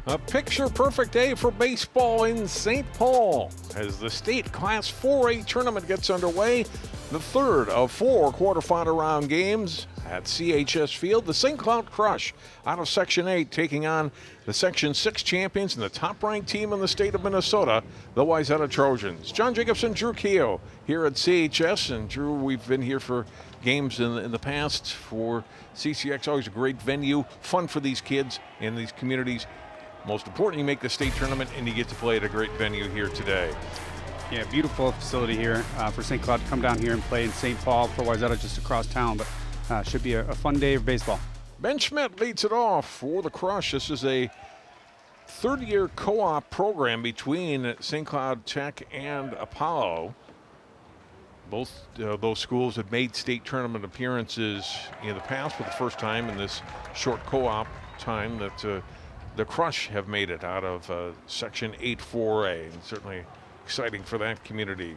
A picture-perfect day for baseball in St. Paul as the state Class 4A tournament gets underway. The third of 4 quarterfinal round games at CHS Field. The St. Cloud Crush out of Section 8 taking on the Section 6 champions and the top-ranked team in the state of Minnesota, the Wayzata Trojans. John Jacobson, Drew Keogh here at CHS. And Drew, we've been here for games in the past for CCX. Always a great venue, fun for these kids in these communities. Most important, you make the state tournament and you get to play at a great venue here today. Yeah, beautiful facility here for St. Cloud to come down here and play in St. Paul for Wayzata just across town, but should be a fun day of baseball. Ben Schmidt leads it off for the Crush. This is a third-year co-op program between St. Cloud Tech and Apollo. Both those schools have made state tournament appearances in the past for the first time in this short co-op time that the Crush have made it out of Section 8-4A, and certainly exciting for that community.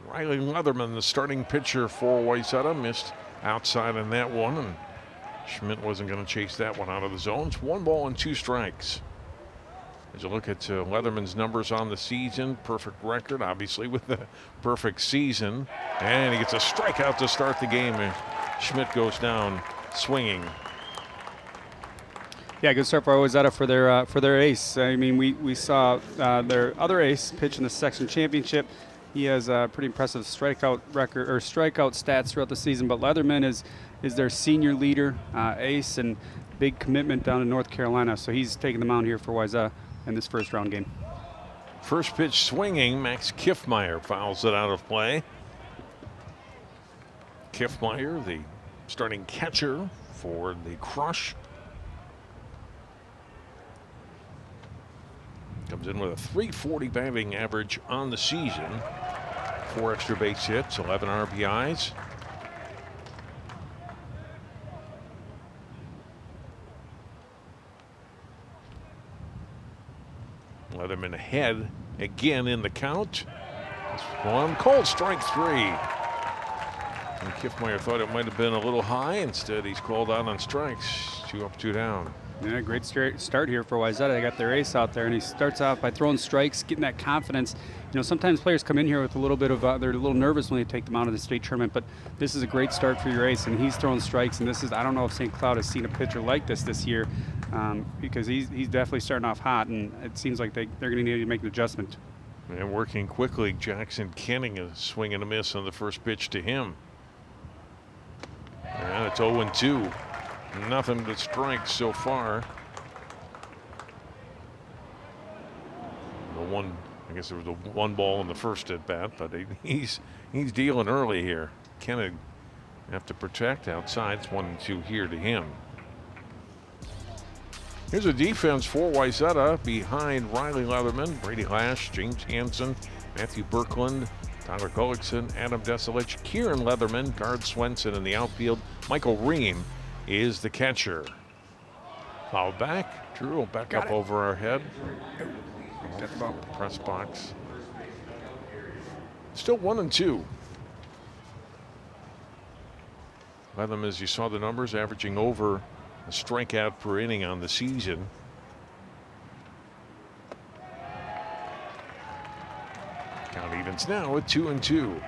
Riley Leatherman, the starting pitcher for Wayzata, missed outside on that one, and Schmidt wasn't going to chase that one out of the zone. It's 1 ball and 2 strikes. As you look at Leatherman's numbers on the season, perfect record, obviously, with the perfect season, and he gets a strikeout to start the game, and Schmidt goes down swinging. Yeah, good start for Wayzata for their ace. I mean, we saw their other ace pitch in the section championship. He has a pretty impressive strikeout record or strikeout stats throughout the season. But Leatherman is their senior leader, ace, and big commitment down in North Carolina. So he's taking the mound here for Wayzata in this first round game. First pitch swinging, Max Kiffmeyer fouls it out of play. Kiffmeyer, the starting catcher for the Crush. Comes in with a .340 batting average on the season. 4 extra base hits, 11 RBIs. Leatherman ahead again in the count. This one called strike 3. And Kiffmeyer thought it might have been a little high. Instead, he's called out on strikes. 2 up, 2 down. Yeah, great start here for Wayzata. They got their ace out there, and he starts off by throwing strikes, getting that confidence. You know, sometimes players come in here with a little bit of, they're a little nervous when they take them out of the state tournament, but this is a great start for your ace, and he's throwing strikes, and this is, I don't know if St. Cloud has seen a pitcher like this year, because he's definitely starting off hot, and it seems like they're going to need to make an adjustment. And working quickly, Jackson Kenning is swing and a miss on the first pitch to him. And it's 0-2. Nothing but strikes so far. I guess there was a 1 ball in the first at bat, but he's dealing early here. Kenning have to protect outside. It's 1-2 here to him. Here's a defense for Wayzata behind Riley Leatherman, Brady Lash, James Hansen, Matthew Birkland, Tyler Gullickson, Adam Deselich, Kieran Leatherman, Guard Swenson in the outfield. Michael Ream is the catcher. Foul back. Drew will back up over our head. Press box. Still 1-2. Leatherman, as you saw the numbers, averaging over a strikeout per inning on the season. Count evens now at 2-2.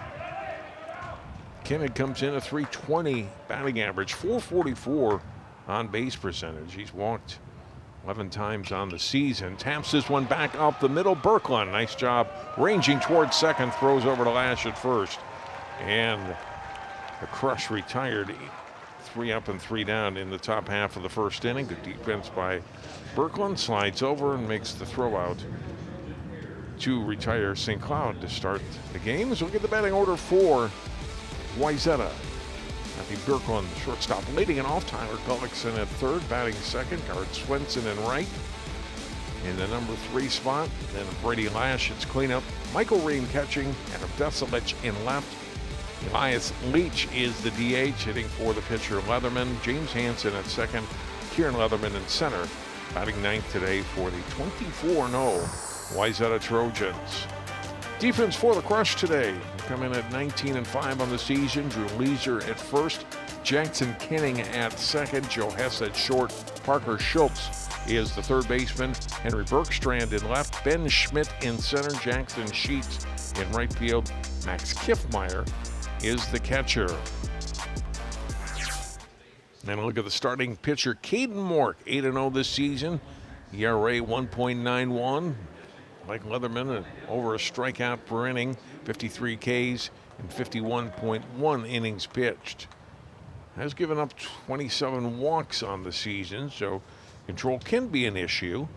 Kennig comes in a .320 batting average, .444 on base percentage. He's walked 11 times on the season. Taps this one back up the middle. Birkland, nice job ranging towards second, throws over to Lash at first. And the Crush retired 3 up and 3 down in the top half of the first inning. Good defense by Birkland, slides over and makes the throw out to retire St. Cloud to start the game. As we'll get the batting order for Wayzata. Matthew Birkland, the shortstop, leading it off. Tyler Gullickson at third, batting second. Guard Swenson in right. In the number 3 spot, then Brady Lash, it's cleanup. Michael Ream catching, Adam Deselich in left. Elias Leach is the DH, hitting for the pitcher Leatherman. James Hansen at second. Kieran Leatherman in center, batting ninth today for the 24-0 Wayzata Trojans. Defense for the Crush today. Come in at 19-5 on the season. Drew Leeser at first. Jackson Kenning at second. Joe Hess at short. Parker Schultz is the third baseman. Henry Bergstrand in left. Ben Schmidt in center. Jackson Sheets in right field. Max Kiffmeyer is the catcher. And a look at the starting pitcher, Caden Mork, 8-0 this season. ERA 1.91. Like Leatherman, over a strikeout per inning, 53 Ks and 51.1 innings pitched. Has given up 27 walks on the season, so control can be an issue.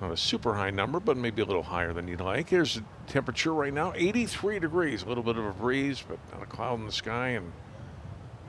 Not a super high number, but maybe a little higher than you'd like. Here's the temperature right now, 83 degrees. A little bit of a breeze, but not a cloud in the sky, and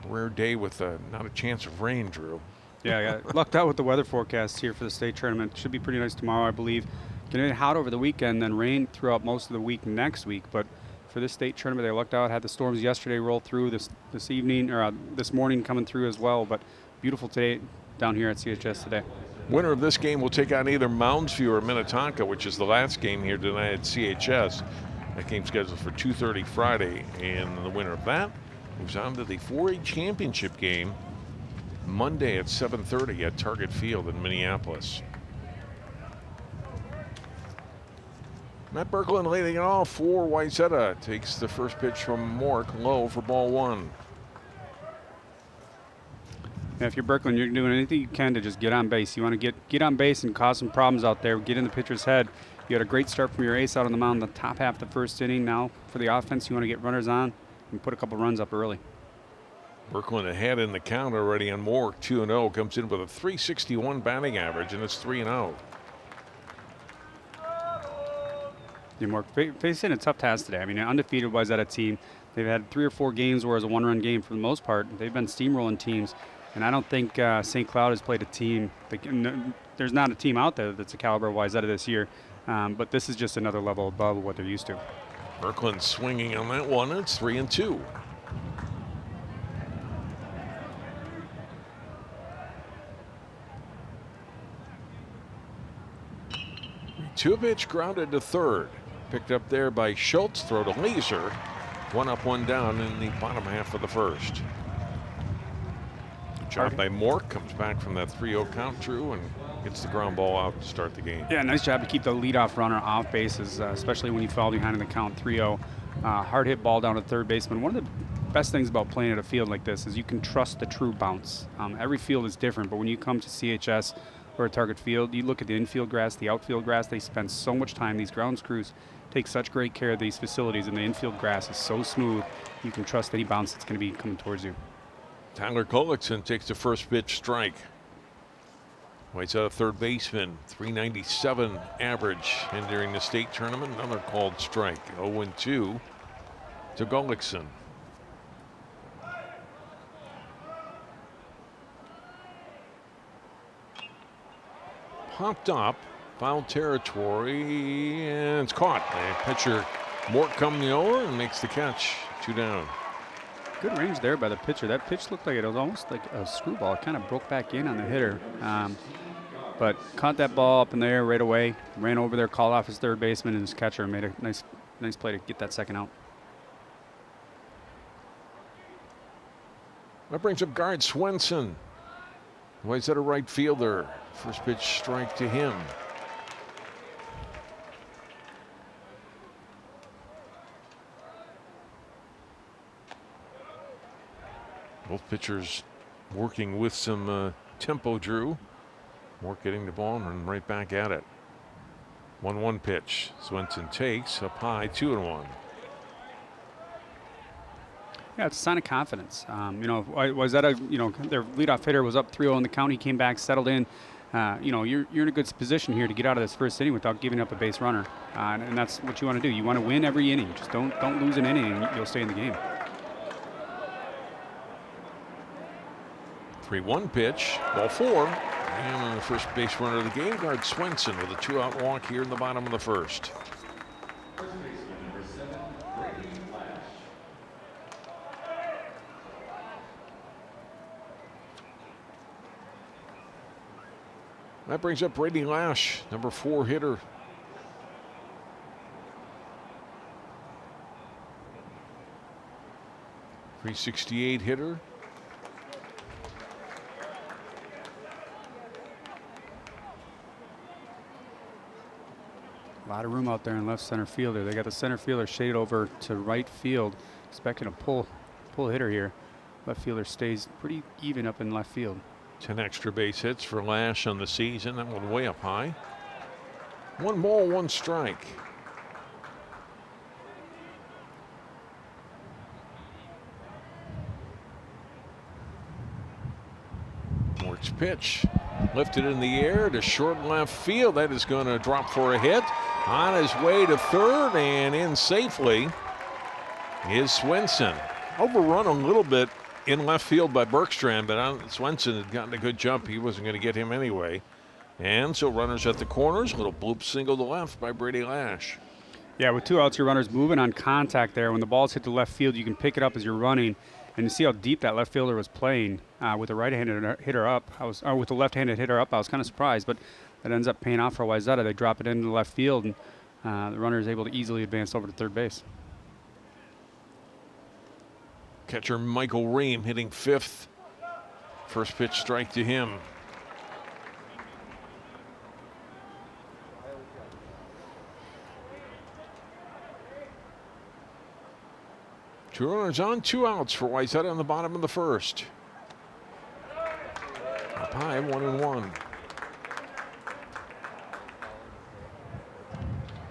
a rare day with not a chance of rain, Drew. Yeah, I got lucked out with the weather forecast here for the state tournament. Should be pretty nice tomorrow, I believe. Getting hot over the weekend, then rain throughout most of the week next week. But for this state tournament, they lucked out. Had the storms yesterday roll through this evening, or this morning coming through as well. But beautiful today down here at CHS today. Winner of this game will take on either Mounds View or Minnetonka, which is the last game here tonight at CHS. That game's scheduled for 2:30 Friday, and the winner of that moves on to the 4A championship game Monday at 7:30 at Target Field in Minneapolis. Matt Berkland leading it off for Wayzata. Takes the first pitch from Mork, low for ball one. Yeah, if you're Berkland, you're doing anything you can to just get on base. You want to get on base and cause some problems out there. Get in the pitcher's head. You had a great start from your ace out on the mound in the top half of the first inning. Now for the offense, you want to get runners on and put a couple runs up early. Berkland ahead in the count already on Mork, 2-0. Comes in with a .361 batting average, and it's 3-0. Mork facing a tough task today. I mean, undefeated Wayzata team. They've had 3 or 4 games where it's a one-run game for the most part. They've been steamrolling teams, and I don't think St. Cloud has played a team. There's not a team out there that's a caliber of Wayzata this year, but this is just another level above what they're used to. Berkland swinging on that one. It's 3-2. Two pitch grounded to third. Picked up there by Schultz. Throw to Leeser. 1 up, 1 down in the bottom half of the first. Job by Mork. Comes back from that 3-0 count, Drew, and gets the ground ball out to start the game. Yeah, nice job to keep the leadoff runner off bases, especially when you fall behind in the count 3-0. Hard hit ball down to third baseman. One of the best things about playing at a field like this is you can trust the true bounce. Every field is different, but when you come to CHS or a Target Field, you look at the infield grass, the outfield grass. They spend so much time. These grounds crews take such great care of these facilities, and the infield grass is so smooth. You can trust any bounce that's going to be coming towards you. Tyler Gullickson takes the first pitch strike. Wayzata third baseman, .397 average entering the state tournament. Another called strike. 0-2 to Gullickson. Popped up, foul territory, and it's caught. The pitcher Mork coming over and makes the catch. 2 down. Good range there by the pitcher. That pitch looked like it was almost like a screwball. It kind of broke back in on the hitter. But caught that ball up in the air right away. Ran over there, called off his third baseman and his catcher, and made a nice play to get that second out. That brings up guard Swenson. Wayzata right fielder. First pitch strike to him. Both pitchers working with some tempo, Drew. Mork getting the ball and run right back at it. 1-1 pitch. Swenson takes up high, 2-1. Yeah, it's a sign of confidence. Was that their leadoff hitter was up 3-0 in the count. He came back, settled in. You're in a good position here to get out of this first inning without giving up a base runner, and that's what you want to do. You want to win every inning. Just don't lose an inning, and you'll stay in the game. 3-1 pitch, ball 4. And the first base runner of the game, guard Swenson, with a 2-out walk here in the bottom of the first. That brings up Brady Lash, number 4 hitter. .368 hitter. A lot of room out there in left center fielder. They got the center fielder shaded over to right field, expecting a pull hitter here. Left fielder stays pretty even up in left field. 10 extra base hits for Lash on the season. That one way up high. 1 ball, 1 strike. Works pitch. Lifted in the air to short left field. That is going to drop for a hit. On his way to third and in safely is Swenson. Overrun a little bit in left field by Bergstrand, but Swenson had gotten a good jump. He wasn't going to get him anyway. And so runners at the corners. Little bloop single to left by Brady Lash. Yeah, with 2 outs, your runner's moving on contact there. When the ball's hit the left field, you can pick it up as you're running. And you see how deep that left fielder was playing with the right-handed hitter up. With the left-handed hitter up, I was kind of surprised, but that ends up paying off for Wayzata. They drop it into the left field, and the runner is able to easily advance over to third base. Catcher Michael Ream hitting 5th. First pitch strike to him. Two runners on, 2 outs for Wayzata in the bottom of the first. Up high, 1-1.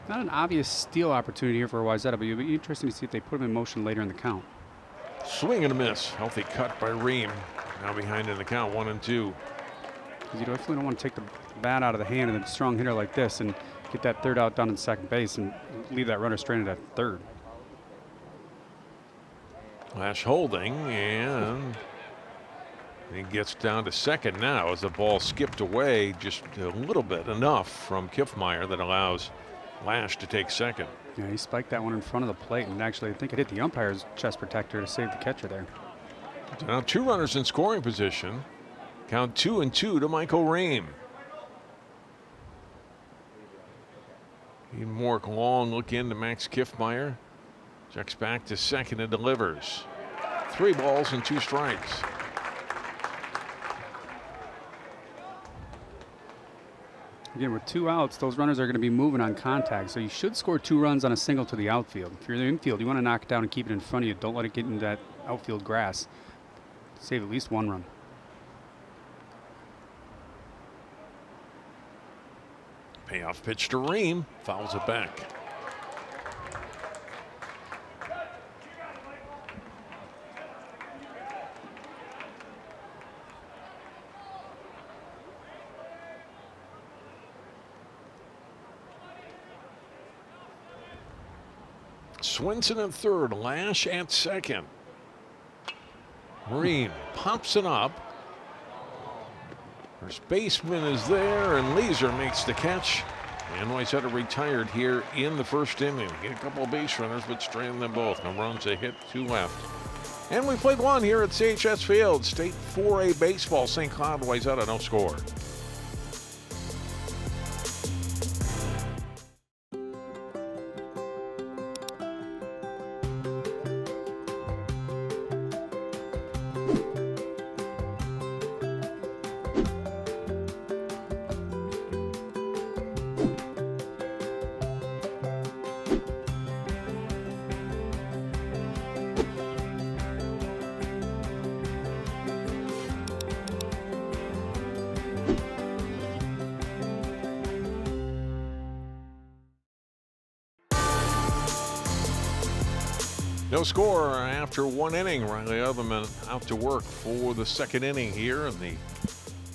Not an obvious steal opportunity here for Wayzata, but it'll be interesting to see if they put him in motion later in the count. Swing and a miss. Healthy cut by Ream. Now behind in the count, 1-2. Because you definitely don't want to take the bat out of the hand of a strong hitter like this and get that third out down in second base and leave that runner stranded at third. Lash holding, and he gets down to second now as the ball skipped away just a little bit, enough from Kiffmeyer that allows Lash to take second. Yeah, he spiked that one in front of the plate, and actually I think it hit the umpire's chest protector to save the catcher there. So now 2 runners in scoring position. Count 2-2 to Michael Ream. Mork long look into Max Kiffmeyer. Checks back to second and delivers. 3 balls and 2 strikes. Again, with 2 outs, those runners are going to be moving on contact, so you should score 2 runs on a single to the outfield. If you're in the infield, you want to knock it down and keep it in front of you. Don't let it get into that outfield grass. Save at least 1 run. Payoff pitch to Ream. Fouls it back. Swenson at third, Lash at second. Ream pops it up. First baseman is there, and Leeser makes the catch. And Wayzata retired here in the first inning. Get a couple of base runners, but strand them both. No runs, a hit, 2 left. And we played 1 here at CHS Field. State 4A baseball, St. Cloud, Wayzata, no score. No score after 1 inning. Riley Otherman out to work for the second inning here in the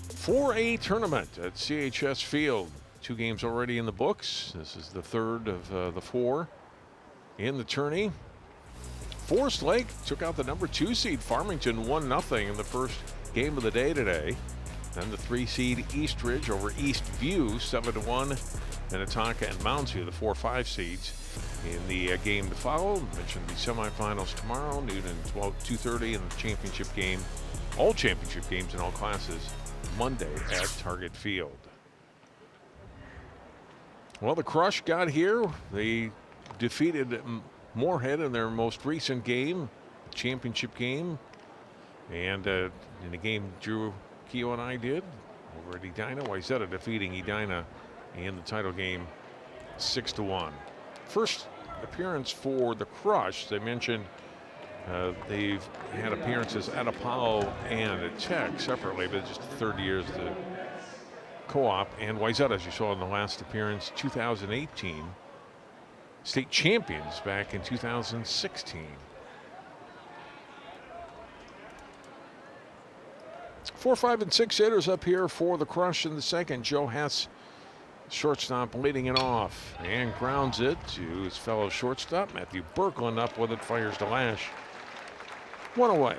4A tournament at CHS Field. 2 games already in the books. This is the third of the 4 in the tourney. Forest Lake took out the number 2 seed Farmington 1-0 in the first game of the day today. Then the 3 seed Eastridge over Eastview 7-1. Minnetonka and Moundsview, the 4-5 seeds, in the game to follow. Mentioned the semifinals tomorrow, noon and 2:30, and the championship game, all championship games in all classes, Monday at Target Field. Well, the Crush got here. They defeated Moorhead in their most recent game, championship game. And in the game Drew Keough and I did over at Edina, Wayzata defeating Edina in the title game 6-1. First appearance for the Crush. They mentioned they've had appearances at Apollo and at Tech separately, but just the third year as the co-op. And Wayzata, as you saw in the last appearance, 2018. State champions back in 2016. 4, 5, and 6 hitters up here for the Crush in the second. Joe Hess, shortstop, leading it off and grounds it to his fellow shortstop. Matthew Berkland up with it, fires to Lash. 1 away.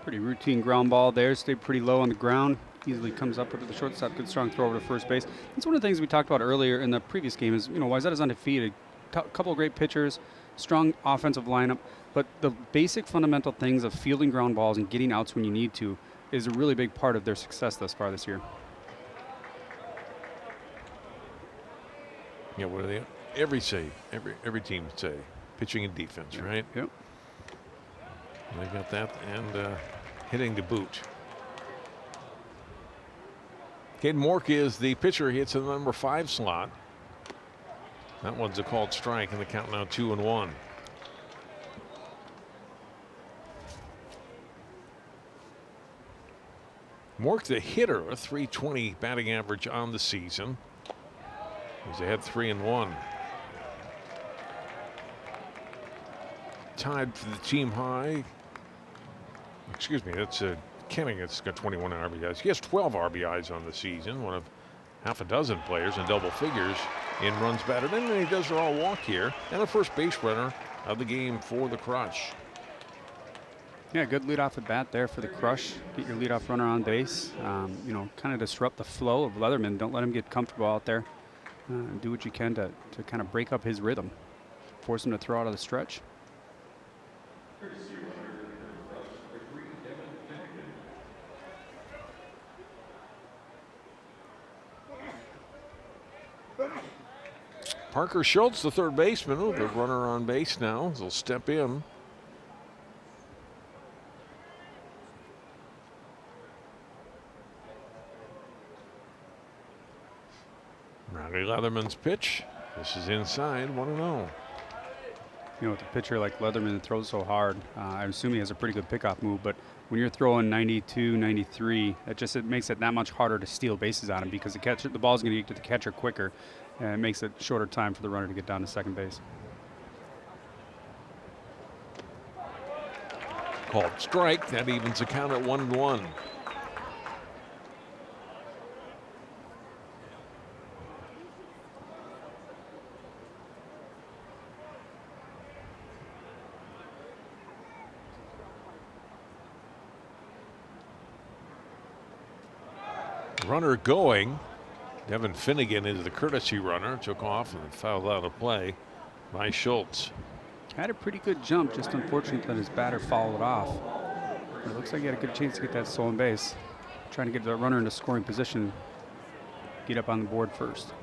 Pretty routine ground ball there. Stayed pretty low on the ground. Easily comes up with the shortstop. Good strong throw over to first base. It's one of the things we talked about earlier in the previous game is, Wayzata's undefeated. Couple of great pitchers, strong offensive lineup, but the basic fundamental things of fielding ground balls and getting outs when you need to is a really big part of their success thus far this year. Yeah, what do they every team would say? Pitching and defense, right? Yep. They got that and hitting to boot. Caden Mork is the pitcher. He hits in the number 5 slot. That one's a called strike, and the count now 2-1. Mork, the hitter, a .320 batting average on the season. He's ahead 3-1. Tied for the team high. Excuse me, that's Kenning. It's got 21 RBIs. He has 12 RBIs on the season, one of half a dozen players in double figures in runs batted in, and he does it all walk here. And the first base runner of the game for the Crush. Yeah, good leadoff at bat there for the Crush. Get your leadoff runner on base. Kind of disrupt the flow of Leatherman. Don't let him get comfortable out there. Do what you can to kind of break up his rhythm. Force him to throw out of the stretch. Parker Schultz, the third baseman, the runner on base now. He'll step in. Riley Leatherman's pitch. This is inside, 1-0. With a pitcher like Leatherman that throws so hard, I assume he has a pretty good pickoff move, but when you're throwing 92, 93, it makes it that much harder to steal bases on him because the ball's going to get to the catcher quicker, and it makes it shorter time for the runner to get down to second base. Called strike. That evens the count at 1-1. Runner going. Devin Finnegan is the courtesy runner. Took off and fouled out of play by Schultz. Had a pretty good jump, just unfortunate that his batter fouled it off. But it looks like he had a good chance to get that stolen base. Trying to get the runner into scoring position. Get up on the board first.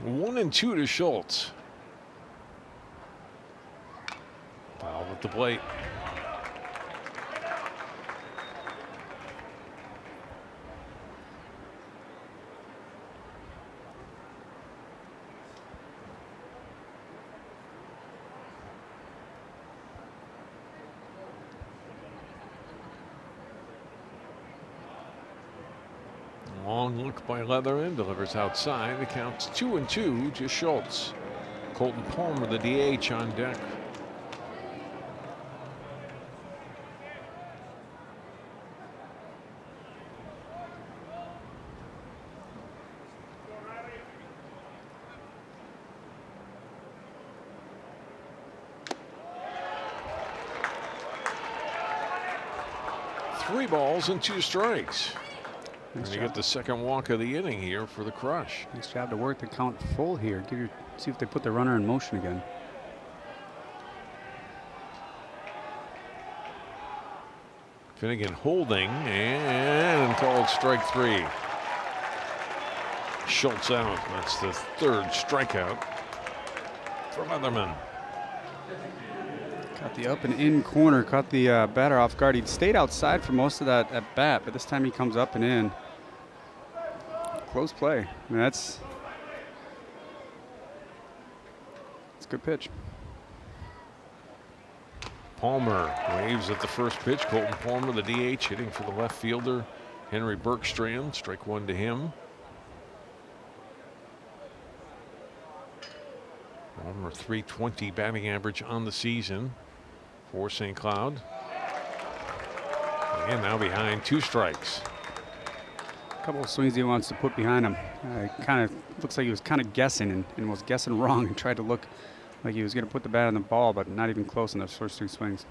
One and 2 to Schultz. Foul at the plate. Long look by Leatherman, delivers outside. It counts 2-2 to Schultz. Colton Palmer, the DH, on deck. Three balls and 2 strikes. And you get the second walk of the inning here for the Crush. Nice job to work the count full here. See if they put the runner in motion again. Finnegan holding and called strike 3. Schultz out. That's the third strikeout for Leatherman. Got the up and in corner, caught the batter off guard. He'd stayed outside for most of that at bat, but this time he comes up and in. Close play. I mean, that's a good pitch. Palmer waves at the first pitch. Colton Palmer, the DH, hitting for the left fielder, Henry Bergstrand. Strike one to him. Palmer, .320 batting average on the season for St. Cloud. And now behind 2 strikes. A couple of swings he wants to put behind him. Kind of looks like he was kind of guessing and was guessing wrong and tried to look like he was going to put the bat on the ball, but not even close in those first 2 swings.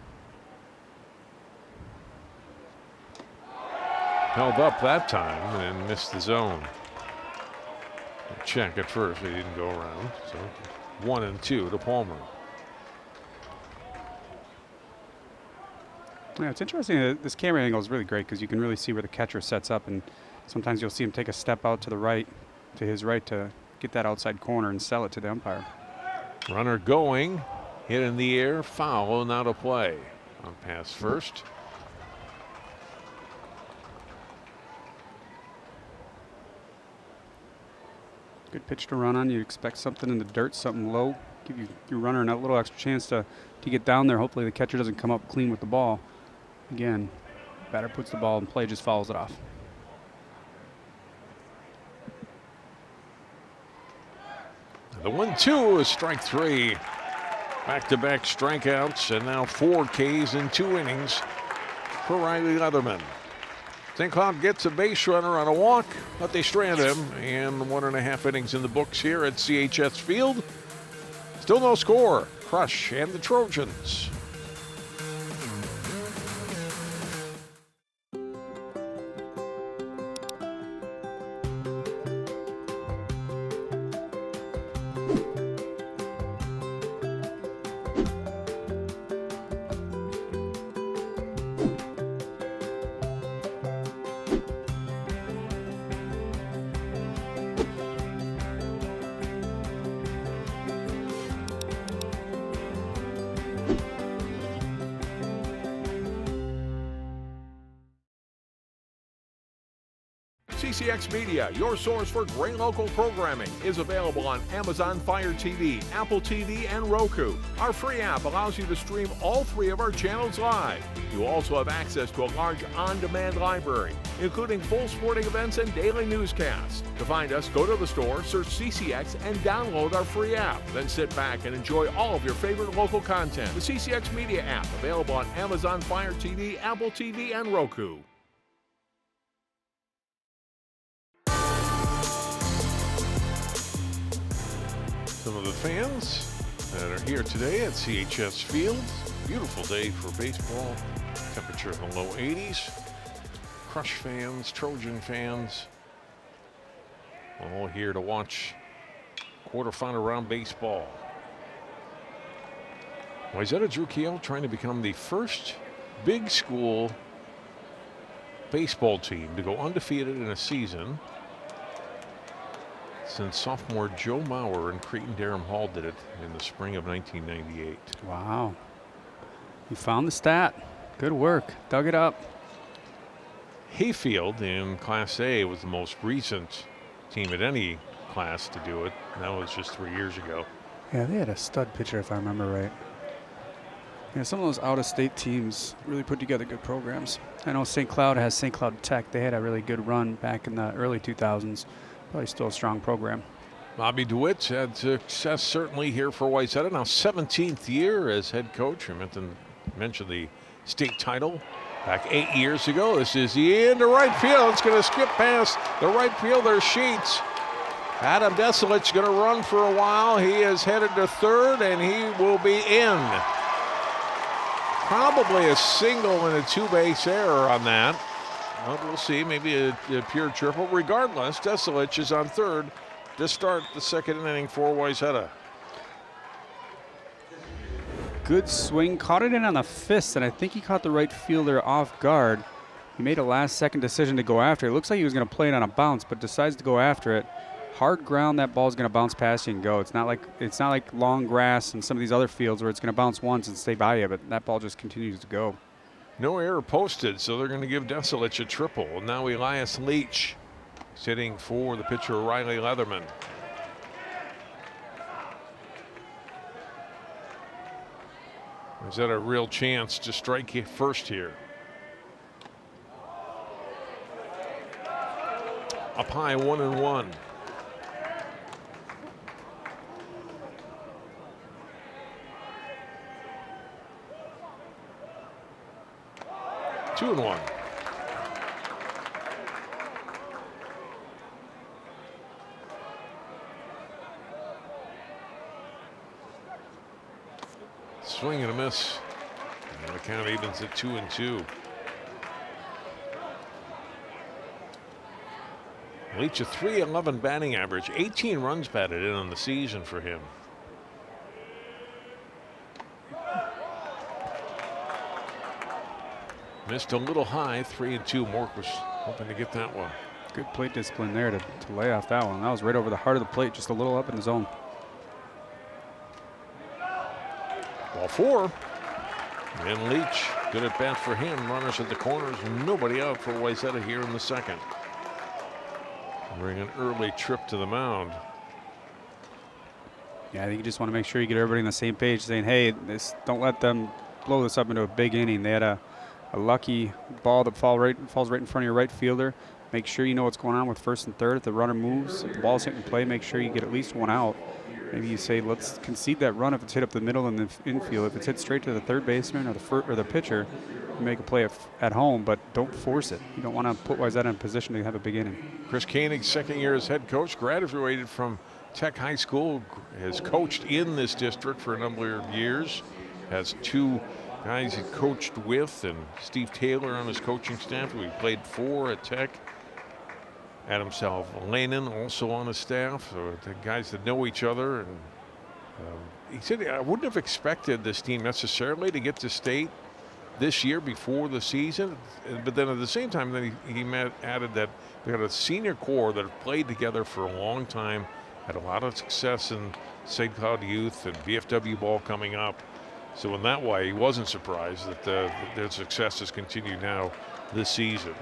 Held up that time and missed the zone. Check at first, but he didn't go around. So 1 and 2 to Palmer. Yeah, it's interesting. This camera angle is really great because you can really see where the catcher sets up, and sometimes you'll see him take a step out to the right, to his right, to get that outside corner and sell it to the umpire. Runner going, hit in the air, foul, now to play. On pass first. Good pitch to run on. You expect something in the dirt, something low. Give your runner a little extra chance to get down there. Hopefully the catcher doesn't come up clean with the ball. Again, batter puts the ball in play, just fouls it off. The 1-2 is strike 3. Back-to-back strikeouts and now 4 Ks in 2 innings for Riley Leatherman. St. Cloud gets a base runner on a walk, but they strand him, and 1.5 innings in the books here at CHS Field. Still no score. Crush and the Trojans. CCX Media, your source for great local programming, is available on Amazon Fire TV, Apple TV, and Roku. Our free app allows you to stream all 3 of our channels live. You also have access to a large on-demand library, including full sporting events and daily newscasts. To find us, go to the store, search CCX, and download our free app. Then sit back and enjoy all of your favorite local content. The CCX Media app, available on Amazon Fire TV, Apple TV, and Roku. Some of the fans that are here today at CHS Field. Beautiful day for baseball. Temperature in the low 80s. Crush fans, Trojan fans, all here to watch quarterfinal round baseball. Wayzata Trojans trying to become the first big school baseball team to go undefeated in a season since sophomore Joe Mauer and Creighton Durham Hall did it in the spring of 1998. Wow. You found the stat. Good work. Dug it up. Hayfield in Class A was the most recent team at any class to do it. That was just 3 years ago. Yeah, they had a stud pitcher, if I remember right. Yeah, some of those out-of-state teams really put together good programs. I know St. Cloud has St. Cloud Tech. They had a really good run back in the early 2000s. Probably still a strong program. Bobby DeWitt's had success certainly here for Wayzata. Now 17th year as head coach. I meant to mention the state title back 8 years ago. This is the into right field. It's going to skip past the right fielder Sheets. Adam Deselich going to run for a while. He is headed to third, and he will be in. Probably a single and a 2-base error on that. Well, we'll see. Maybe a pure triple. Regardless, Deselich is on third to start the second inning for Wayzata. Good swing. Caught it in on the fist, and I think he caught the right fielder off guard. He made a last-second decision to go after it. It looks like he was going to play it on a bounce, but decides to go after it. hard ground, that ball's going to bounce past you and go. It's not like long grass and some of these other fields where it's going to bounce once and stay by you, but that ball just continues to go. No error posted, so they're going to give Deselich a triple. And now Elias Leach sitting for the pitcher Riley Leatherman. Is that a real chance to strike you first here? Up high, 1-1. Two and one. Swing and a miss. And the count evens at 2-2. Leach a .311 batting average, 18 runs batted in on the season for him. Missed a little high, 3-2. Mork was hoping to get that one. Good plate discipline there to lay off that one. That was right over the heart of the plate, just a little up in the zone. Ball four. And Leach, good at bat for him. Runners at the corners, nobody out for Wayzata here in the second. Bring an early trip to the mound. Yeah, I think you just want to make sure you get everybody on the same page, saying, hey, don't let them blow this up into a big inning. They had a lucky ball that falls right in front of your right fielder. Make sure you know what's going on with first and third. If the runner moves, if the ball's hit in play, make sure you get at least one out. Maybe you say, let's concede that run if it's hit up the middle in the infield. If it's hit straight to the third baseman or the pitcher, you make a play at home, but don't force it. You don't want to put Wayzata in a position to have a big inning. Chris Koenig, second year as head coach, graduated from Tech High School, has coached in this district for a number of years, has two guys he coached with, and Steve Taylor on his coaching staff, who he played for at Tech. Adam Salvanen also on his staff, so the guys that know each other. And he said, I wouldn't have expected this team necessarily to get to state this year before the season, but then at the same time, then he added that they got a senior core that have played together for a long time, had a lot of success in St. Cloud youth and VFW ball coming up. So in that way, he wasn't surprised that their success has continued now this season.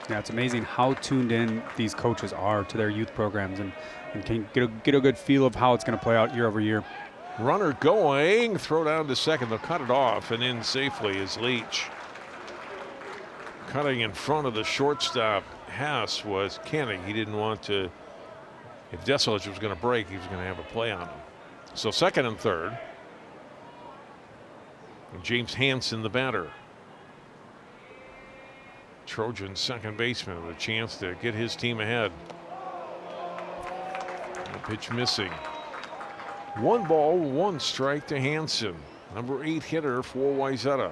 Yeah, it's amazing how tuned in these coaches are to their youth programs and can get a good feel of how it's going to play out year over year. Runner going, throw down to second. They'll cut it off, and in safely is Leach. Cutting in front of the shortstop, Hess, was Koenig. He didn't want to, if Deselich was going to break, he was going to have a play on him. So second and third. And James Hansen, the batter. Trojan second baseman with a chance to get his team ahead. The pitch missing. 1 ball, 1 strike to Hansen, number 8 hitter for Wayzata.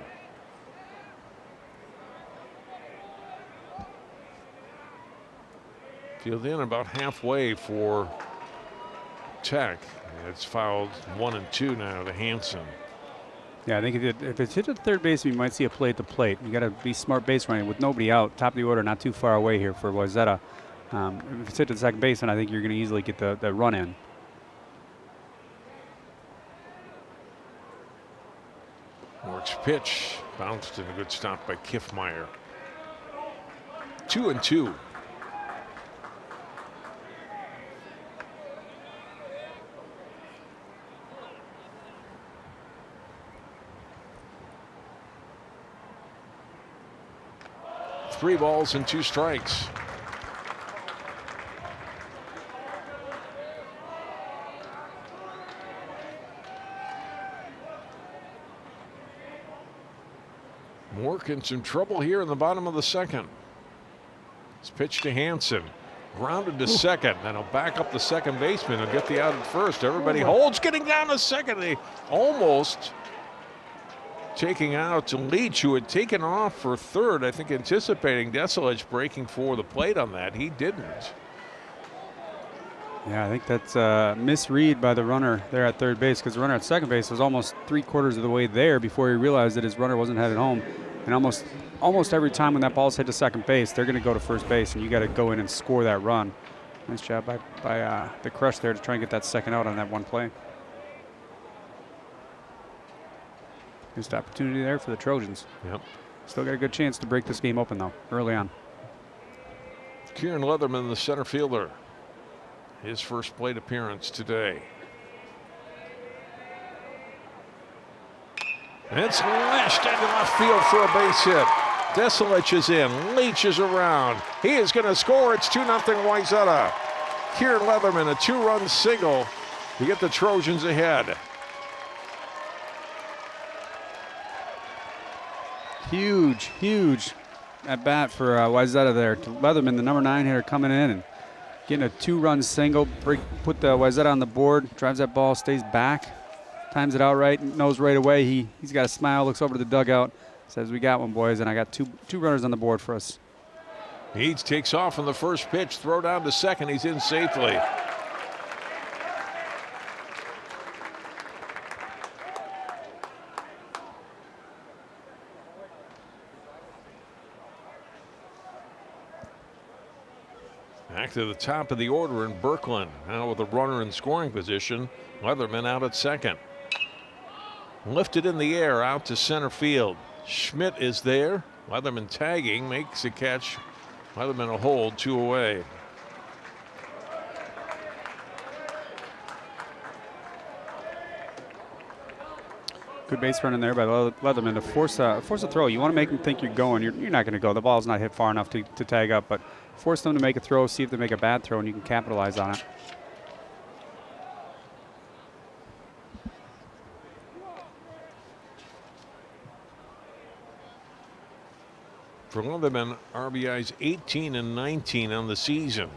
Field in about halfway for Tech. It's fouled 1 and 2 now to Hansen. Yeah, I think if it's hit to third base, we might see a play at the plate. You got to be smart base running with nobody out. Top of the order, not too far away here for Wayzata. If it's hit to the second baseman, I think you're going to easily get the run in. Mork's pitch bounced and a good stop by Kiffmeyer. 2 and 2. Three balls and 2 strikes. Mork in some trouble here in the bottom of the second. It's pitched to Hansen. Grounded to second. Then he'll back up the second baseman and get the out at first. Everybody holds, getting down to second. They almost taking out to Leach, who had taken off for third, I think anticipating Deselich breaking for the plate on that. He didn't. Yeah, I think that's a misread by the runner there at third base, because the runner at second base was almost 3/4 of the way there before he realized that his runner wasn't headed home. And almost every time when that ball's hit to second base, they're going to go to first base, and you got to go in and score that run. Nice job by the Crush there to try and get that second out on that one play. Missed opportunity there for the Trojans. Yep. Still got a good chance to break this game open, though, early on. Kieran Leatherman, the center fielder. His first plate appearance today. It's lashed into left field for a base hit. Deselich is in, Leach is around. He is going to score. It's 2-0 Wayzata. Kieran Leatherman, a 2-run single to get the Trojans ahead. Huge at bat for Wayzata there. To Leatherman, the number 9 hitter, coming in and getting a 2-run single. Put the Wayzata on the board, drives that ball, stays back, times it out right, knows right away. He's got a smile, looks over to the dugout, says, "We got one, boys," and I got two runners on the board for us. He takes off on the first pitch, throw down to second. He's in safely. Back to the top of the order in Birkeland. Now with a runner in scoring position. Leatherman out at second. Lifted in the air out to center field. Schmidt is there. Leatherman tagging, makes a catch. Leatherman a hold, 2 away. Good base running there by Leatherman to force a throw. You want to make them think you're going. You're not going to go. The ball's not hit far enough to tag up, but force them to make a throw, see if they make a bad throw, and you can capitalize on it. For Leatherman, RBIs 18 and 19 on the season.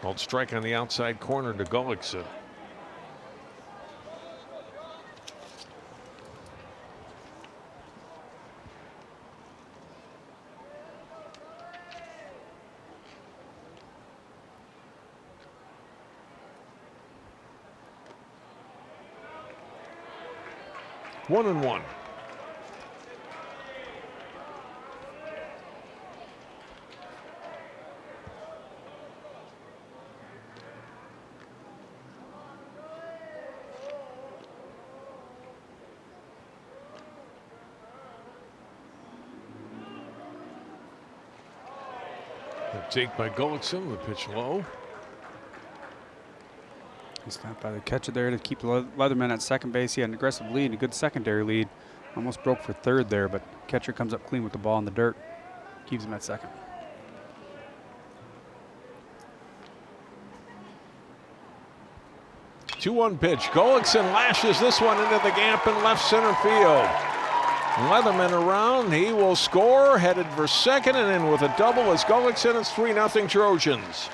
Called strike on the outside corner to Gullickson. One and one. Take by Gullickson, the pitch low. He stopped by the catcher there to keep Leatherman at second base. He had an aggressive lead, a good secondary lead. Almost broke for third there, but catcher comes up clean with the ball in the dirt. Keeps him at second. Two-one pitch. Gullickson lashes this one into the gap in left center field. Leatherman around, he will score, headed for second and in with a double as Gullickson. It's 3-0 Trojans.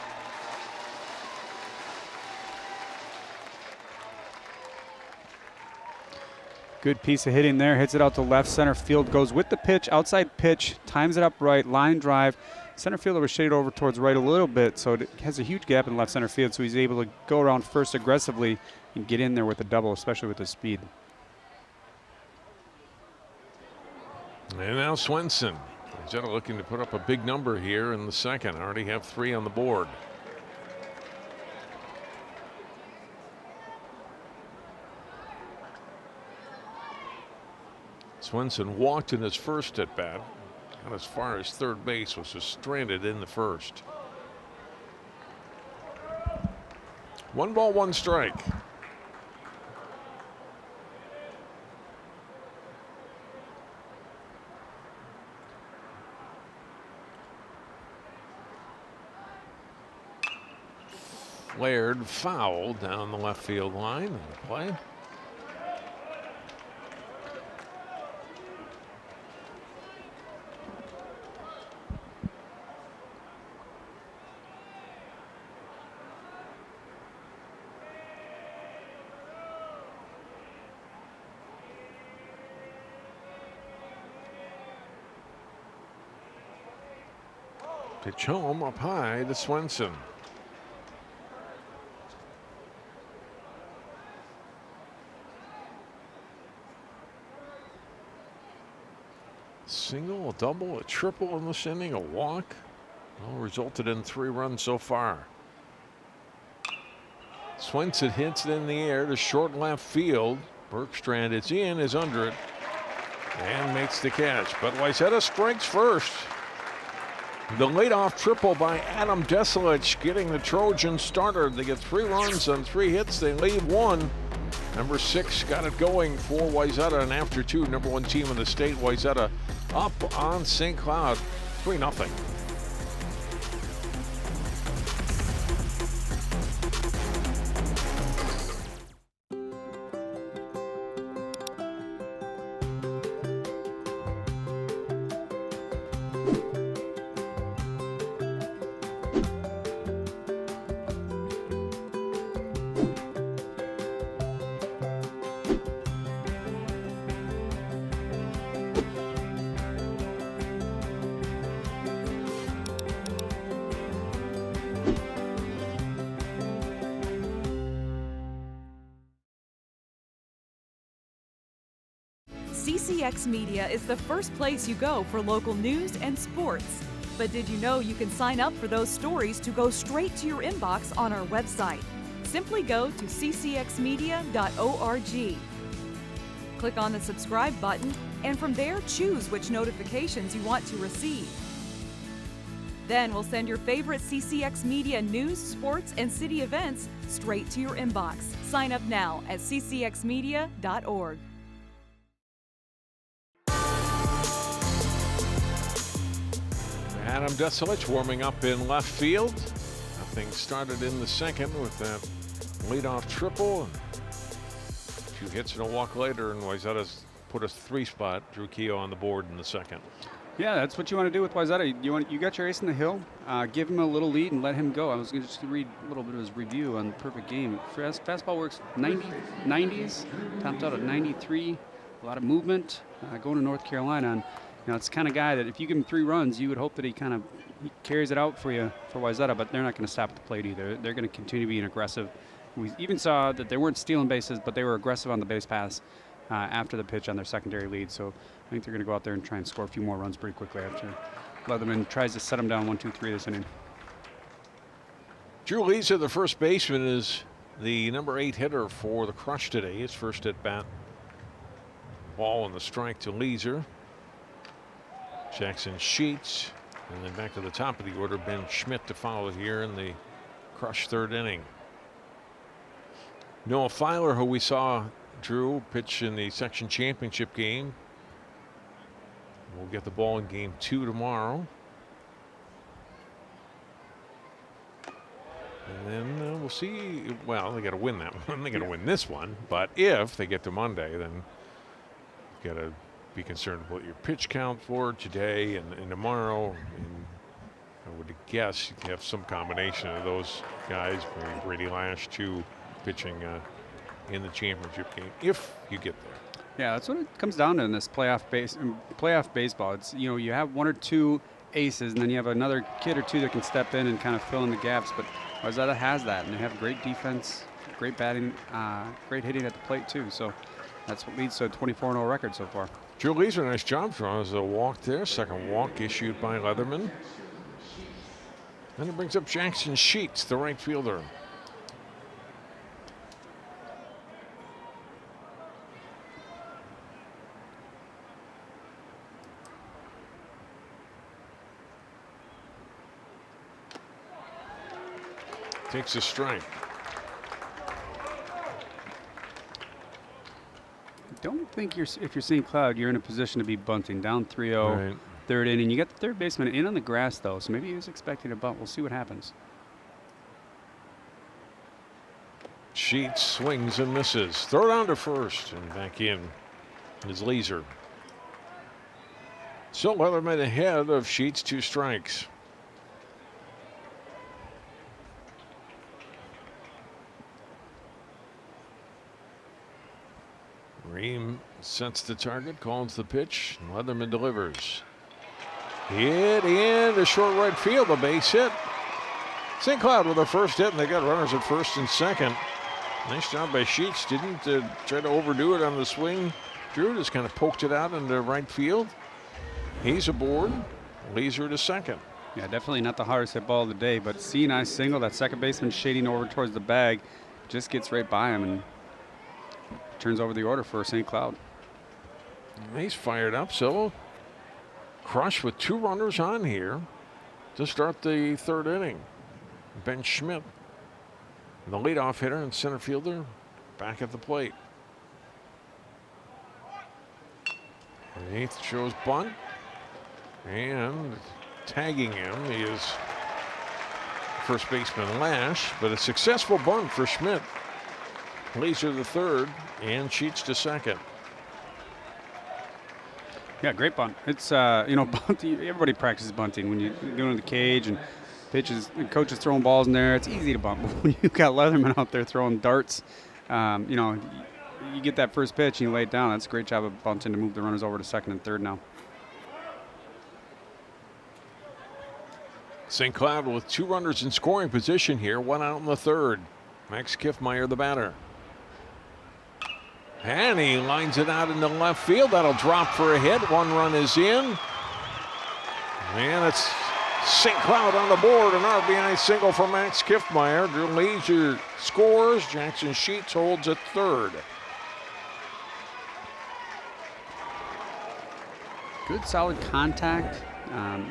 Good piece of hitting there, hits it out to left center field, goes with the pitch, outside pitch, times it up right, line drive. Center fielder was shaded over towards right a little bit, so it has a huge gap in left center field, so he's able to go around first aggressively and get in there with the double, especially with his speed. And now Swenson. He's looking to put up a big number here in the second. Already have 3 on the board. Swenson walked in his first at bat. Got as far as third base, was just stranded in the first. 1 ball, 1 strike. Flared foul down the left field line in the play. Pitch home up high to Swenson. Single, a double, a triple in this inning, a walk. All resulted in 3 runs so far. Swings it, hits it in the air to short left field. Bergstrand is under it, and makes the catch. But Wayzata strikes first. The leadoff triple by Adam Deselich getting the Trojans started. They get 3 runs on 3 hits. They leave 1. Number 6 got it going for Wayzata, and after 2, number 1 team in the state, Wayzata up on St. Cloud, 3-0. CCX Media is the first place you go for local news and sports. But did you know you can sign up for those stories to go straight to your inbox on our website? Simply go to ccxmedia.org. Click on the subscribe button, and from there choose which notifications you want to receive. Then we'll send your favorite CCX Media news, sports, and city events straight to your inbox. Sign up now at ccxmedia.org. Adam Deselich warming up in left field. Nothing started in the second with that leadoff triple. 2 hits and a walk later, and Wayzata's put a 3 spot. Drew Keogh on the board in the second. Yeah, that's what you want to do with Wayzata. You got your ace in the hill, give him a little lead and let him go. I was going to just read a little bit of his review on the perfect game. Fastball works 90s, topped out at 93. A lot of movement going to North Carolina. And it's the kind of guy that if you give him 3 runs, you would hope that he carries it out for you for Wayzata, but they're not going to stop at the plate either. They're going to continue being aggressive. We even saw that they weren't stealing bases, but they were aggressive on the base pass after the pitch on their secondary lead. So I think they're going to go out there and try and score a few more runs pretty quickly after Leatherman tries to set them down 1-2-3 this inning. Drew Leeser, the first baseman, is the number 8 hitter for the Crush today. His first at bat. Ball and the strike to Leeser. Jackson Sheets, and then back to the top of the order, Ben Schmidt to follow here in the Crush 3rd inning. Noah Filer, who we saw, Drew, pitch in the section championship game. We'll get the ball in game 2 tomorrow. And then we'll see. Well, they got to win that one. They got to win this one. But if they get to Monday, then you got to be concerned about your pitch count for today and tomorrow. And I would guess you have some combination of those guys, maybe Brady Lash too, pitching in the championship game if you get there. Yeah, that's what it comes down to in this playoff baseball. It's you have 1 or 2 aces, and then you have another kid or 2 that can step in and kind of fill in the gaps. But Wayzata has that, and they have great defense, great batting, great hitting at the plate too. So that's what leads to a 24-0 record so far. Drew Leeser, nice job drawing a walk there. Second walk issued by Leatherman. Then it brings up Jackson Sheets, the right fielder. Takes a strike. Don't think if you're St. Cloud, you're in a position to be bunting down 3-0, Right. 3rd inning. You got the third baseman in on the grass though, so maybe he was expecting a bunt. We'll see what happens. Sheets swings and misses. Throw down to first and back in is Leeser. So Leatherman ahead of Sheets, 2 strikes. Ream sets the target, calls the pitch, and Leatherman delivers. Hit in to short right field, a base hit. St. Cloud with the first hit, and they got runners at first and second. Nice job by Sheets. Didn't try to overdo it on the swing. Drew just kind of poked it out into right field. He's aboard. Leeser to second. Yeah, definitely not the hardest hit ball of the day, but see, nice single. That second baseman shading over towards the bag. just gets right by him and turns over the order for St. Cloud. He's fired up, so Crush with 2 runners on here to start the 3rd inning. Ben Schmidt, the leadoff hitter and center fielder, back at the plate. Eighth shows bunt, and tagging him is first baseman Lash, but a successful bunt for Schmidt. Laser to 3rd and Sheets to 2nd. Yeah, great bunt. It's bunting. Everybody practices bunting when you're doing it in the cage and pitches. And coaches throwing balls in there. It's easy to bunt. But when you've got Leatherman out there throwing darts, you get that first pitch and you lay it down. That's a great job of bunting to move the runners over to 2nd and 3rd now. St. Cloud with 2 runners in scoring position here, 1 out in the 3rd. Max Kiffmeyer, the batter. And he lines it out into left field. That'll drop for a hit. 1 run is in. And it's St. Cloud on the board. An RBI single for Max Kiffmeyer. Drew Leisure scores. Jackson Sheets holds at 3rd. Good solid contact.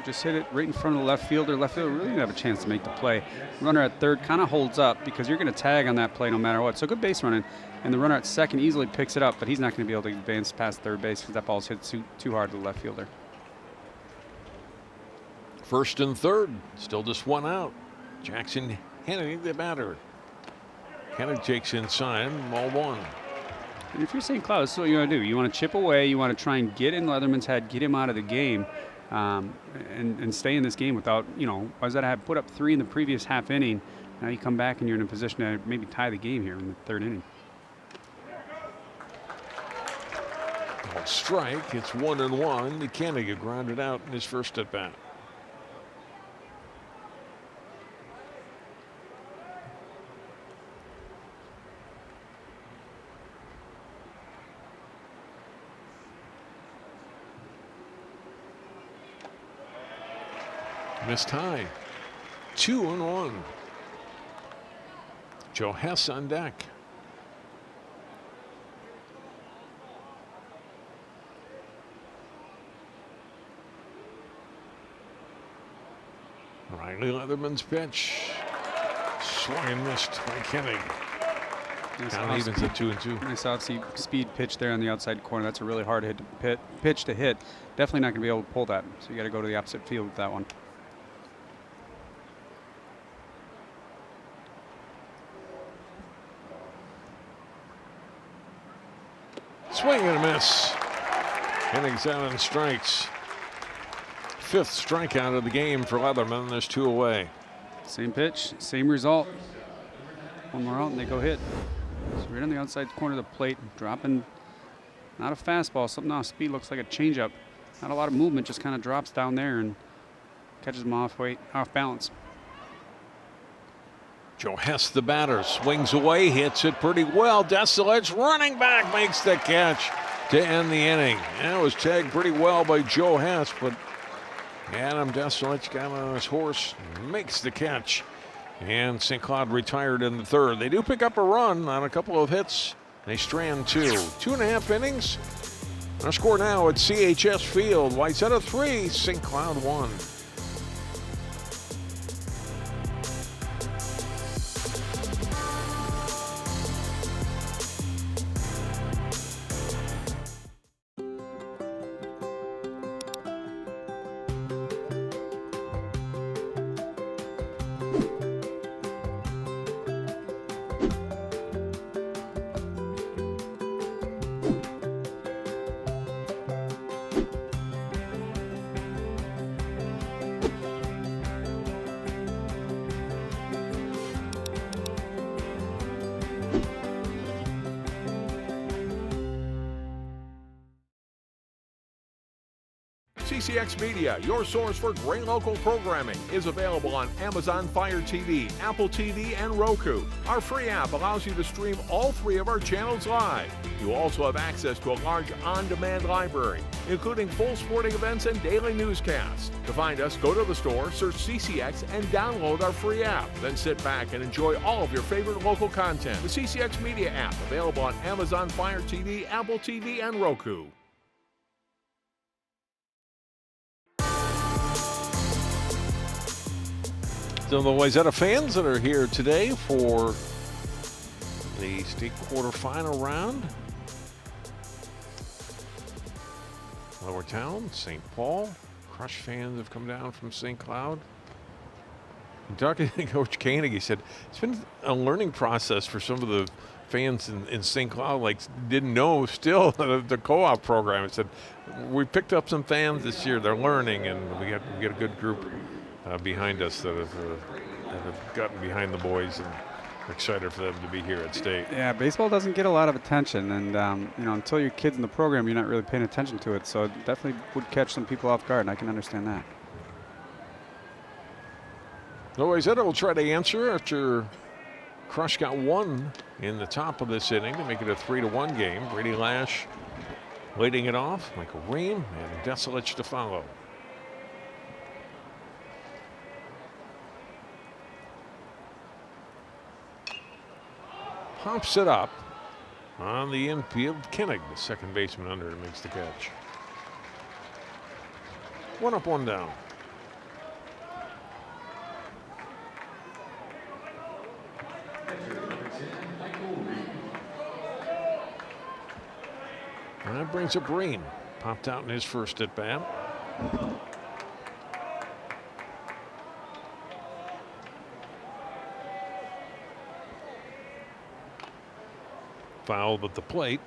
Just hit it right in front of the left fielder. Left fielder really didn't have a chance to make the play. Runner at 3rd kind of holds up because you're going to tag on that play no matter what. So good base running. And the runner at 2nd easily picks it up, but he's not going to be able to advance past 3rd base because that ball's hit too hard to the left fielder. 1st and 3rd, still just 1 out. Jackson Hennedy, the batter. Hennedy takes inside, ball 1. And if you're St. Cloud, that's what you want to do. You want to chip away. You want to try and get in Leatherman's head, get him out of the game, and stay in this game without, Wayzata had put up 3 in the previous half inning. Now you come back and you're in a position to maybe tie the game here in the 3rd inning. Strike, it's 1-1. The Kennedy grounded out in his first at bat. Missed high. 2-1. Joe Hess on deck. Riley Leatherman's pitch. Swung and missed by Kennedy. Count evens at 2-2. Nice off-speed pitch there on the outside corner. That's a really hard pitch to hit. Definitely not going to be able to pull that. So you got to go to the opposite field with that one. Swing and a miss. Kennedy's out on strikes. 5th strikeout of the game for Leatherman. There's 2 away. Same pitch, same result. 1 more out and they go hit. So right on the outside corner of the plate, dropping, not a fastball, something off speed, looks like a changeup. Not a lot of movement, just kind of drops down there and catches him off balance. Joe Hess, the batter, swings away, hits it pretty well. Desilets running back, makes the catch to end the inning. That was tagged pretty well by Joe Hess, but Adam Desilets got on his horse, makes the catch. And St. Cloud retired in the 3rd. They do pick up a run on a couple of hits. They strand 2. 2.5 innings. Our score now at CHS Field. Wayzata 3, St. Cloud 1. CCX Media, your source for great local programming, is available on Amazon Fire TV, Apple TV, and Roku. Our free app allows you to stream all 3 of our channels live. You also have access to a large on-demand library, including full sporting events and daily newscasts. To find us, go to the store, search CCX, and download our free app. Then sit back and enjoy all of your favorite local content. The CCX Media app, available on Amazon Fire TV, Apple TV, and Roku. So the Wayzata fans that are here today for the state quarterfinal round. Lower Town, St. Paul. Crush fans have come down from St. Cloud. And talking to Coach Koenig, he said it's been a learning process for some of the fans in St. Cloud, like didn't know still the co-op program. He said we picked up some fans this year. They're learning, and we get a good group behind us that have gotten behind the boys and are excited for them to be here at state. Yeah, baseball doesn't get a lot of attention, and until your kid's in the program, you're not really paying attention to it. So it definitely would catch some people off guard, and I can understand that. So Wayzata will try to answer after Crush got 1 in the top of this inning to make it a 3-1 game. Brady Lash leading it off, Michael Ream and Deselich to follow. Pops it up on the infield. Koenig, the second baseman under it, makes the catch. 1 up, 1 down. And that brings up Breen. Popped out in his first at bat. Fouled at the plate.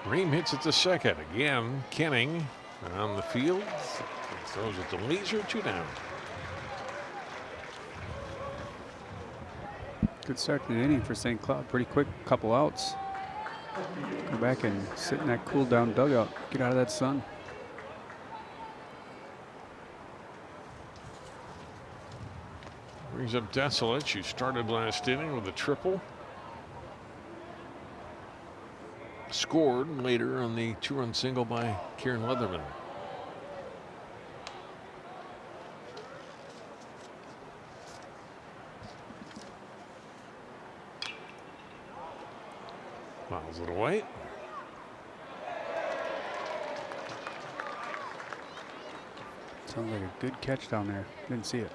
Ream hits it to second. Again, Kenning on the field. Throws it to Leisure, 2 down. Good start to the inning for St. Cloud. Pretty quick, couple outs. Go back and sit in that cool down dugout. Get out of that sun. Brings up Deselich, who started last inning with a triple. Scored later on the 2-run single by Kieran Leatherman. Fouls it away. Sounds like a good catch down there. Didn't see it.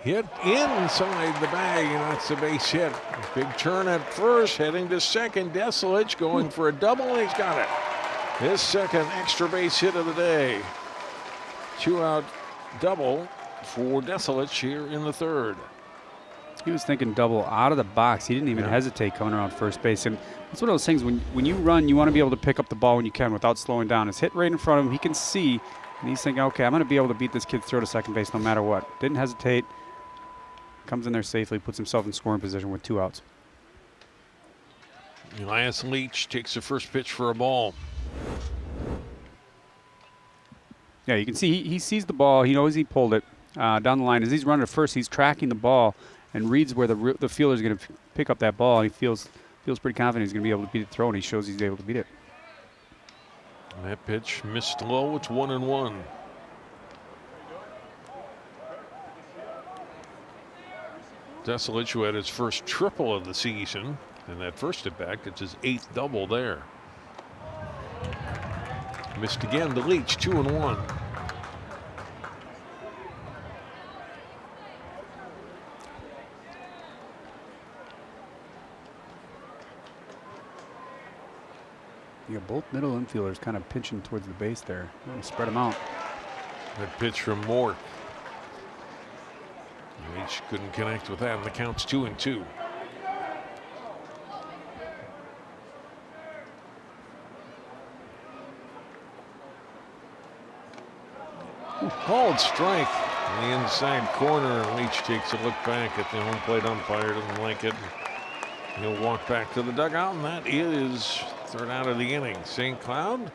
Hit inside the bag, and that's a base hit. Big turn at first, heading to second. Deselich going for a double, and he's got it. His second extra base hit of the day. 2-out double for Deselich here in the third. He was thinking double out of the box. He didn't even hesitate coming around first base. And it's one of those things, when you run, you want to be able to pick up the ball when you can without slowing down. It's hit right in front of him. He can see, and he's thinking, okay, I'm going to be able to beat this kid's throw to second base no matter what. Didn't hesitate. Comes in there safely, puts himself in scoring position with 2 outs. Elias Leach takes the first pitch for a ball. Yeah, you can see he sees the ball. He knows he pulled it down the line. As he's running to first, he's tracking the ball and reads where the fielder's going to pick up that ball. And he feels pretty confident he's going to be able to beat the throw, and he shows he's able to beat it. And that pitch missed low. It's 1-1. Deselich, who had his first triple of the season, and that first at bat, it's his 8th double there. Missed again to Leach, 2-1. Yeah, both middle infielders kind of pinching towards the base there. Spread them out. That pitch from Mort. Leach couldn't connect with that, and the count's 2-2. Called strike in the inside corner. Leach takes a look back at the home plate umpire, doesn't like it. He'll walk back to the dugout, and that is third out of the inning. St. Cloud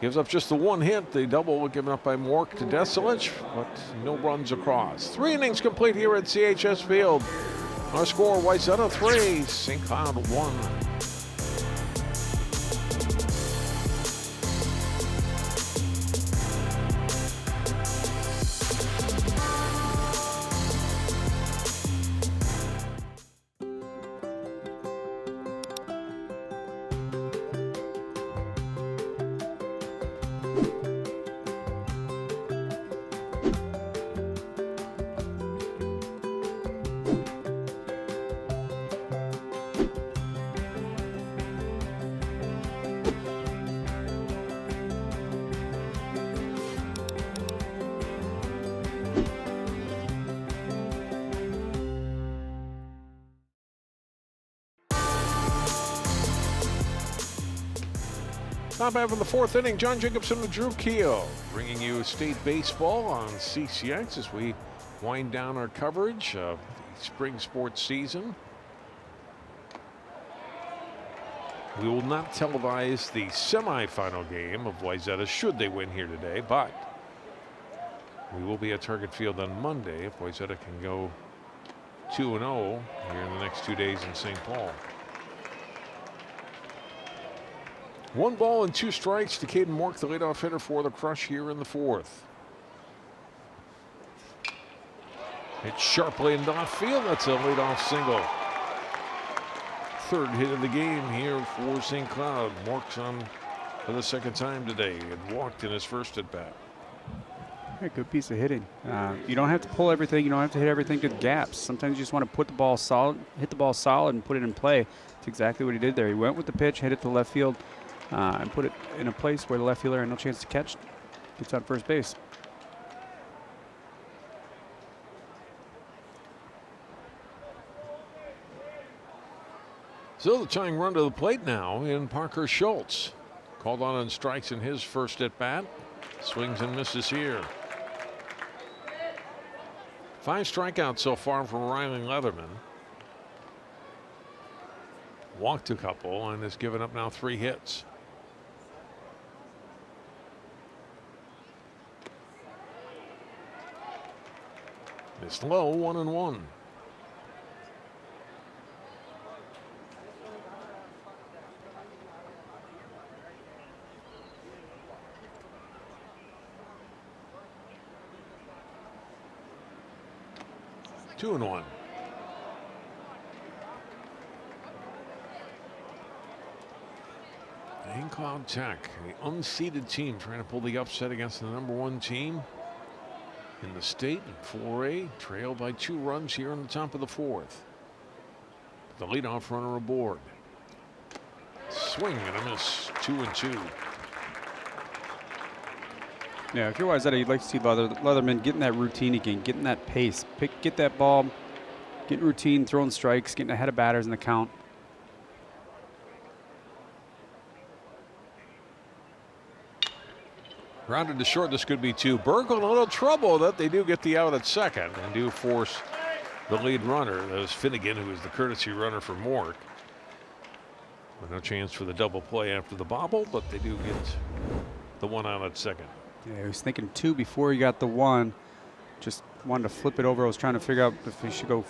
gives up just the one hit. The double given up by Mork to Desalich, but no runs across. 3 innings complete here at CHS Field. Our score, Wayzata 3, St. Cloud 1. Top half of the 4th inning, John Jacobson and Drew Keogh bringing you state baseball on CCX as we wind down our coverage of the spring sports season. We will not televise the semifinal game of Wayzata should they win here today, but we will be at Target Field on Monday if Wayzata can go 2-0 here in the next 2 days in St. Paul. 1 ball and 2 strikes to Caden Mork, the leadoff hitter for the Crush here in the 4th. Hit sharply into left field. That's a leadoff single. 3rd hit of the game here for St. Cloud. Mork's on for the 2nd time today. He had walked in his first at bat. Yeah, good piece of hitting. You don't have to pull everything. You don't have to hit everything to the gaps. Sometimes you just want to put the ball solid, hit the ball solid, and put it in play. That's exactly what he did there. He went with the pitch, hit it to left field. And put it in a place where the left fielder had no chance to catch. Gets on first base. So the tying run to the plate now in Parker Schultz. Called on strikes in his first at bat. Swings and misses here. 5 strikeouts so far from Riley Leatherman. Walked a couple and has given up now 3 hits. It's low, 1-1. Two and 1. St. Cloud Tech, the unseeded team, trying to pull the upset against the #1 team in the state in 4A, trailed by 2 runs here in the top of the 4th. The leadoff runner aboard. Swing and a miss, 2-2. Yeah, if you're Wayzata, you'd like to see Leatherman getting that routine again, getting that pace. Get that ball, getting routine, throwing strikes, getting ahead of batters in the count. Grounded to short, this could be 2. Berkel in a little trouble that they do get the out at second and do force the lead runner. That was Finnegan, who is the courtesy runner for Mork. But no chance for the double play after the bobble, but they do get the 1 out at second. Yeah, he was thinking 2 before he got the 1. Just wanted to flip it over. I was trying to figure out if he should go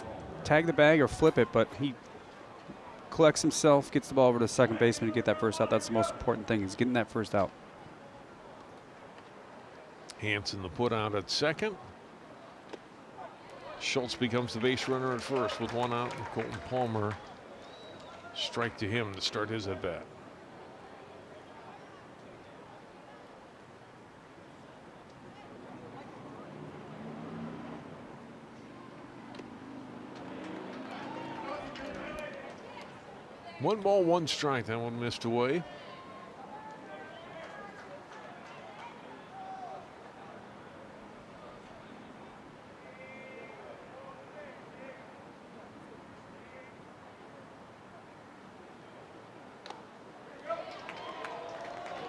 tag the bag or flip it, but he collects himself, gets the ball over to the second baseman to get that first out. That's the most important thing, is getting that first out. Hansen the put out at second. Schultz becomes the base runner at first with 1 out, and Colton Palmer strike to him to start his at bat. One ball, 1 strike. That one missed away.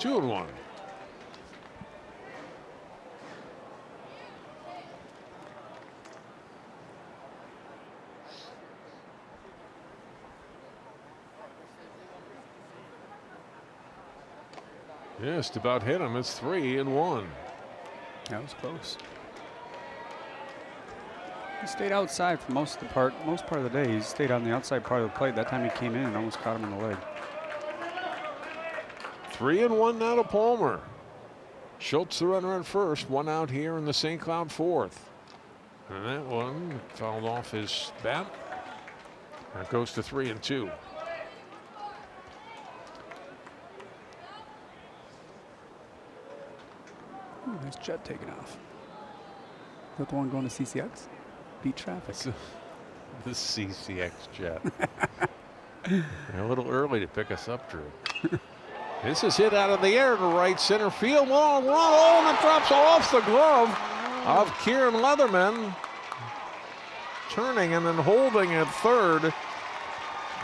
Two and 1. Just about hit him. It's 3-1. That was close. He stayed outside for most part of the day. He stayed on the outside part of the plate. That time he came in and almost caught him in the leg. 3-1 now to Palmer. Schultz the runner at first. One out here in the St. Cloud fourth. And that one fouled off his bat. That goes to 3-2. Ooh, nice jet taking off. Is that the one going to CCX? Beat traffic. The CCX jet. A little early to pick us up, Drew. This is hit out of the air to right center field. Long run. Oh, and it drops off the glove of Kieran Leatherman. Turning and then holding at third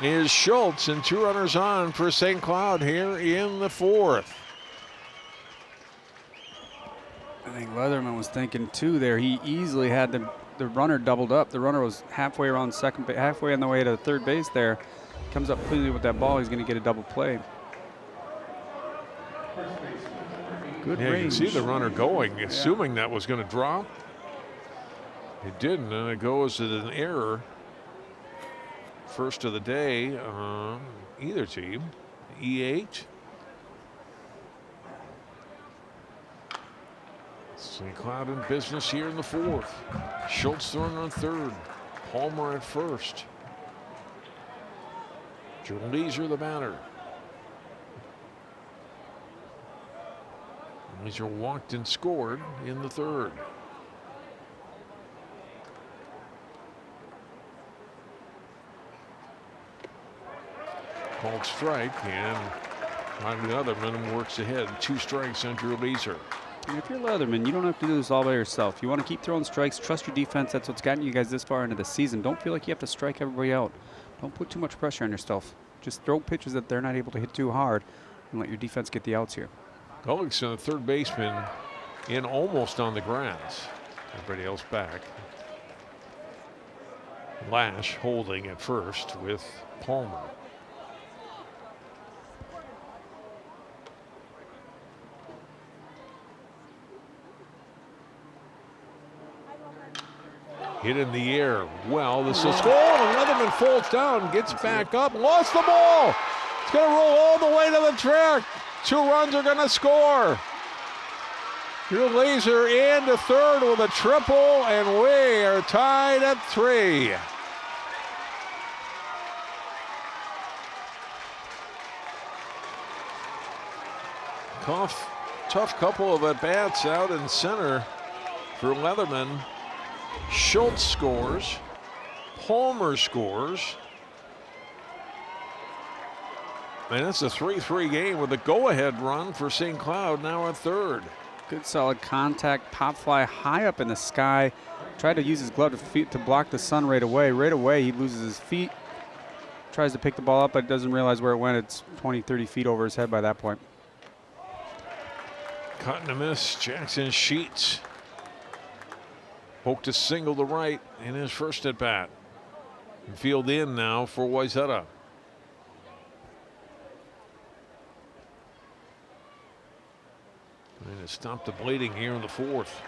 is Schultz, and 2 runners on for St. Cloud here in the fourth. I think Leatherman was thinking too there. He easily had the runner doubled up. The runner was halfway around second, halfway on the way to third base there. Comes up cleanly with that ball. He's going to get a double play. Good range. You can see the runner going, assuming that was going to drop. It didn't, and it goes at an error. First of the day on either team. E8. St. Cloud in business here in the fourth. Schultz throwing on third. Palmer at first. Joe Leeser the batter. Leeser walked and scored in the third. Called strike, and Ronnie Leatherman works ahead. 2 strikes on Drew Leeser. And if you're Leatherman, you don't have to do this all by yourself. You want to keep throwing strikes, trust your defense. That's what's gotten you guys this far into the season. Don't feel like you have to strike everybody out. Don't put too much pressure on yourself. Just throw pitches that they're not able to hit too hard and let your defense get the outs here. Gullickson, the third baseman, in almost on the grass. Everybody else back. Lash holding at first with Palmer. Hit in the air. Well, this will score, and Leatherman falls down, gets back up, lost the ball. It's going to roll all the way to the track. 2 runs are going to score. Drew Leeser into third with a triple, and we are tied at 3. Tough couple of at-bats out in center for Leatherman. Schultz scores. Palmer scores. And it's a 3-3 game with a go-ahead run for St. Cloud now at third. Good solid contact, pop fly high up in the sky. Tried to use his glove to block the sun right away. Right away, he loses his feet. Tries to pick the ball up, but doesn't realize where it went. It's 20, 30 feet over his head by that point. Cut and a miss. Jackson Sheets poked a single to right in his first at bat. Field in now for Wayzata. And it stopped the bleeding here in the fourth.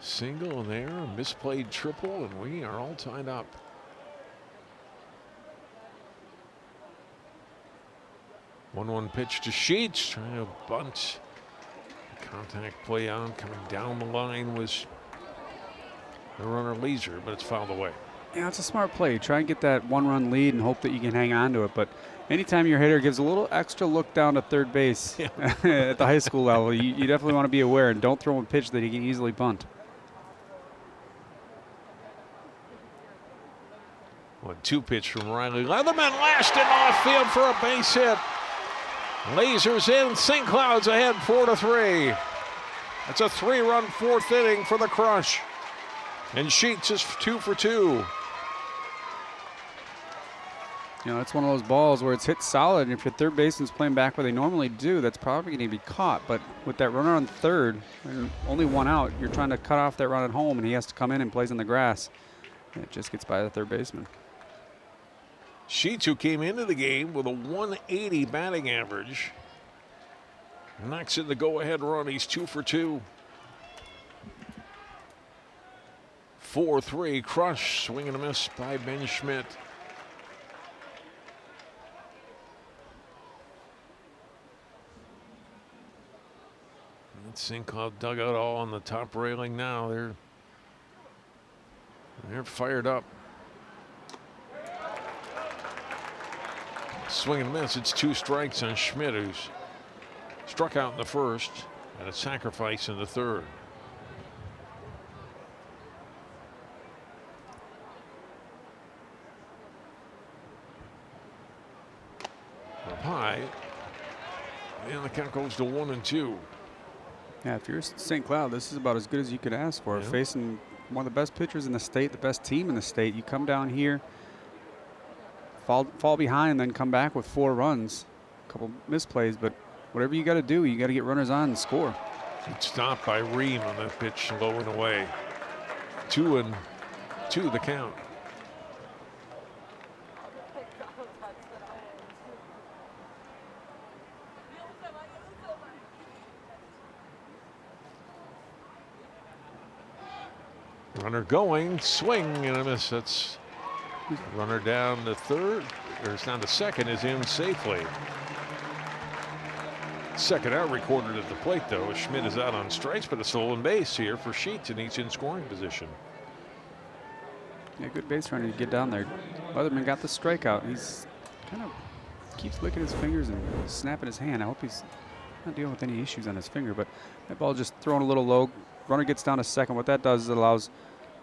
Single there, misplayed triple, and we are all tied up. One pitch to Sheets, trying to bunt. Contact play on, coming down the line was the runner Leeser, but it's fouled away. Yeah, it's a smart play. Try and get that 1-run lead and hope that you can hang on to it. But anytime your hitter gives a little extra look down to third base at the high school level, you definitely want to be aware and don't throw him a pitch that he can easily bunt. 1-2 pitch from Riley Leatherman, lashed it off field for a base hit. Lasers in, St. Cloud's ahead 4-3. It's a 3-run fourth inning for the Crush. And Sheets is 2 for 2. You know, it's one of those balls where it's hit solid, and if your third baseman's playing back where they normally do, that's probably going to be caught. But with that runner on third, and only one out, you're trying to cut off that run at home, and he has to come in and plays on the grass. And it just gets by the third baseman. Sheets, who came into the game with a 180 batting average, knocks in the go-ahead run. He's 2 for 2. 4-3 crush, swing and a miss by Ben Schmidt. St. Cloud dugout all on the top railing now. They're fired up. Swing and miss. It's 2 strikes on Schmidt, who's struck out in the first and a sacrifice in the third. Up high, and the count goes to 1-2. Yeah, if you're St. Cloud, this is about as good as you could ask for. Yeah. Facing one of the best pitchers in the state, the best team in the state. You come down here, fall behind, then come back with 4 runs. A couple misplays, but whatever you got to do, you got to get runners on and score. It's stopped by Ream on that pitch, low and away. 2-2 the count. Runner going, swing and a miss. That's runner down to third, or it's down to second, is in safely. Second out recorded at the plate, though. Schmidt is out on strikes, but a stolen base here for Sheets, and he's in scoring position. Yeah, good base runner to get down there. Leatherman got the strikeout. He's kind of keeps licking his fingers and snapping his hand. I hope he's not dealing with any issues on his finger, but that ball just thrown a little low. Runner gets down to second. What that does is it allows,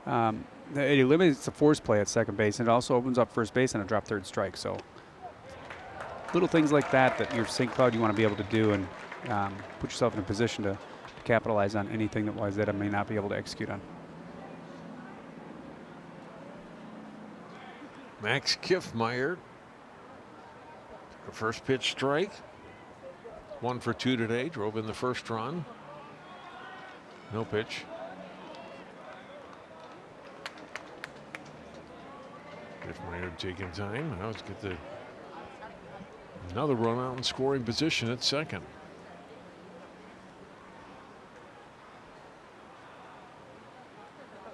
it eliminates the force play at second base, and it also opens up first base and a drop third strike. So little things like that you're St. Cloud, you want to be able to do and put yourself in a position to capitalize on anything that Wayzata may not be able to execute on. Max Kiffmeyer, the first pitch strike. 1 for 2 today, drove in the first run. No pitch. Kiffmeyer taking time. Now let's get another run out in scoring position at second.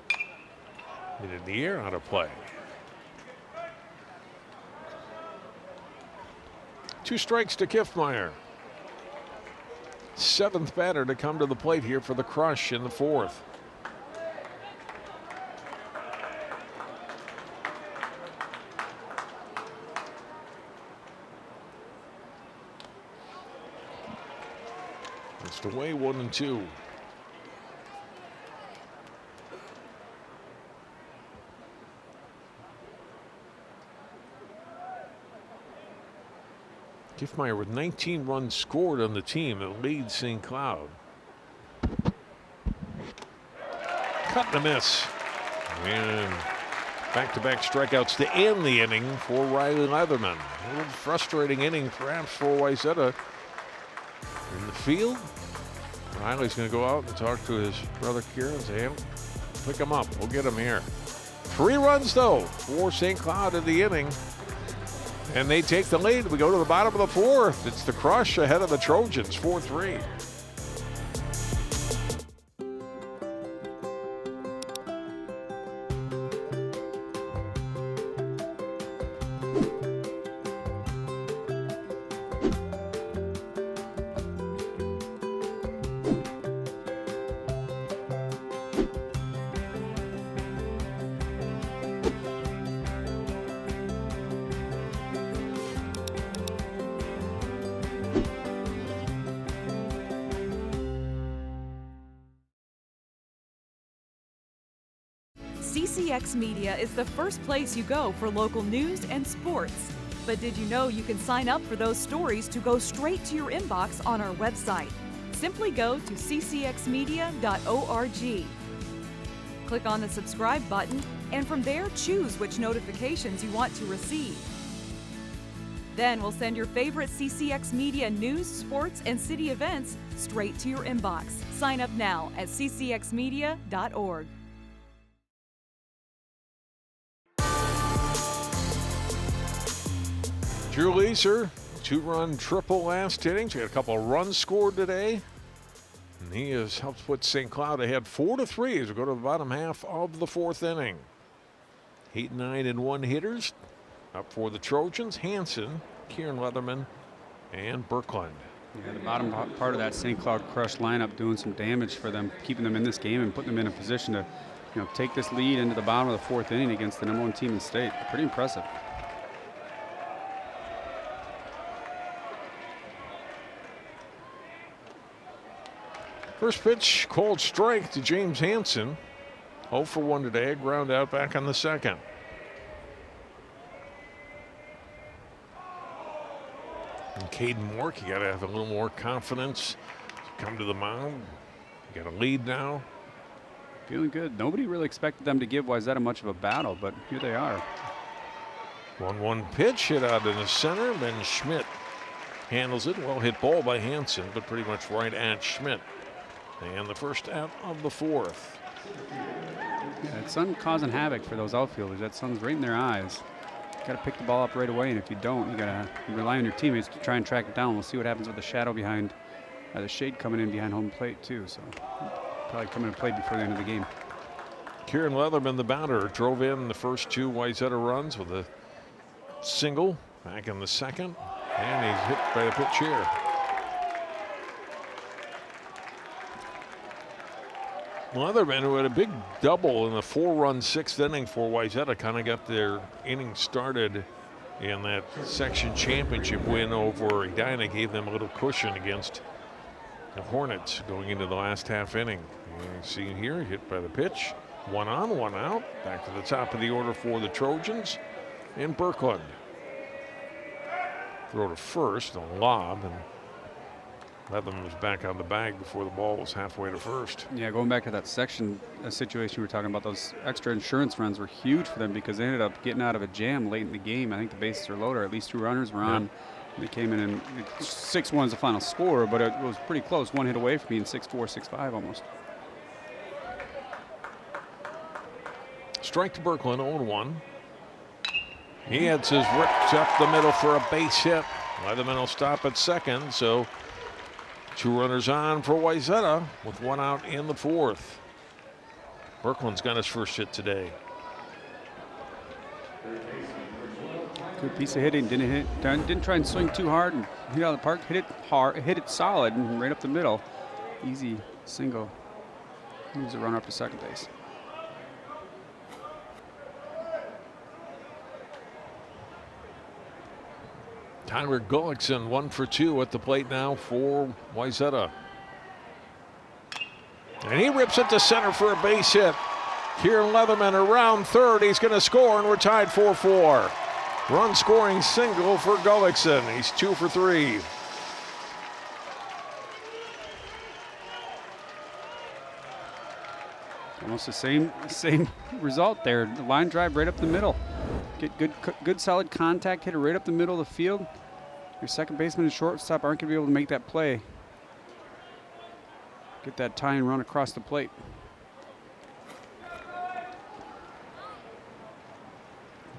Hit in the air, out of play. 2 strikes to Kiffmeyer. 7th batter to come to the plate here for the crush in the 4th. It's away 1-2. Kiffmeyer with 19 runs scored on the team that leads St. Cloud. Cut and a miss. And back-to-back strikeouts to end the inning for Riley Leatherman. A little frustrating inning perhaps for Wayzata. In the field, Riley's going to go out and talk to his brother Kieran and say, hey, pick him up. We'll get him here. 3 runs, though, for St. Cloud in the inning. And they take the lead. We go to the bottom of the 4th. It's the crush ahead of the Trojans, 4-3. CCX Media is the first place you go for local news and sports. But did you know you can sign up for those stories to go straight to your inbox on our website? Simply go to ccxmedia.org. Click on the subscribe button, and from there choose which notifications you want to receive. Then we'll send your favorite CCX Media news, sports, and city events straight to your inbox. Sign up now at ccxmedia.org. Drew Leeser, 2-run triple last inning. He had a couple of runs scored today. And he has helped put St. Cloud ahead 4-3 as we go to the bottom half of the 4th inning. 8, 9, and 1 hitters. Up for the Trojans, Hansen, Kieran Leatherman, and Birkland. Yeah, the bottom part of that St. Cloud Crush lineup doing some damage for them, keeping them in this game and putting them in a position to, take this lead into the bottom of the 4th inning against the #1 team in state. Pretty impressive. First pitch, called strike to James Hansen. 0 for 1 today, ground out back on the second. And Caden Mork, you got to have a little more confidence to come to the mound. You got a lead now. Feeling good. Nobody really expected them to give Wayzata much of a battle, but here they are. 1-1 pitch hit out in the center. Ben Schmidt handles it. Well hit ball by Hansen, but pretty much right at Schmidt. And the first out of the 4th. Yeah, that sun causing havoc for those outfielders. That sun's right in their eyes. Got to pick the ball up right away, and if you don't, you got to rely on your teammates to try and track it down. We'll see what happens with the shadow behind, the shade coming in behind home plate too. So probably coming to play before the end of the game. Kieran Leatherman, the batter, drove in the first 2 Wayzata runs with a single back in the second, and he's hit by a pitch here. Leatherman, who had a big double in the 4-run 6th inning for Wayzata, kind of got their inning started in that section championship win over Edina, gave them a little cushion against the Hornets going into the last half inning. You see here, hit by the pitch. 1 on, 1 out. Back to the top of the order for the Trojans in Birkland. Throw to first, a lob, and Leatherman was back on the bag before the ball was halfway to first. Yeah, going back to that section situation we were talking about, those extra insurance runs were huge for them because they ended up getting out of a jam late in the game. I think the bases are loaded, or at least 2 runners were on. They came in and 6-1 is the final score, but it was pretty close. 1 hit away from being 6-4, 6-5 almost. Strike to Birkland, 0-1. He hits his ripped up the middle for a base hit. Leatherman will stop at second, so 2 runners on for Wayzata with 1 out in the 4th. Birkland's got his first hit today. Good piece of hitting. Didn't try and swing too hard and hit out of the park. Hit it hard, hit it solid and right up the middle. Easy single. Moves the runner up to second base. Tyler Gullickson 1 for 2 at the plate now for Wayzata. And he rips it to center for a base hit. Kieran Leatherman around third. He's going to score, and we're tied 4-4. Run scoring single for Gullickson. He's 2 for 3. Almost the same result there. The line drive right up the middle. Get good solid contact, hit it right up the middle of the field. Your second baseman and shortstop aren't going to be able to make that play. Get that tie and run across the plate.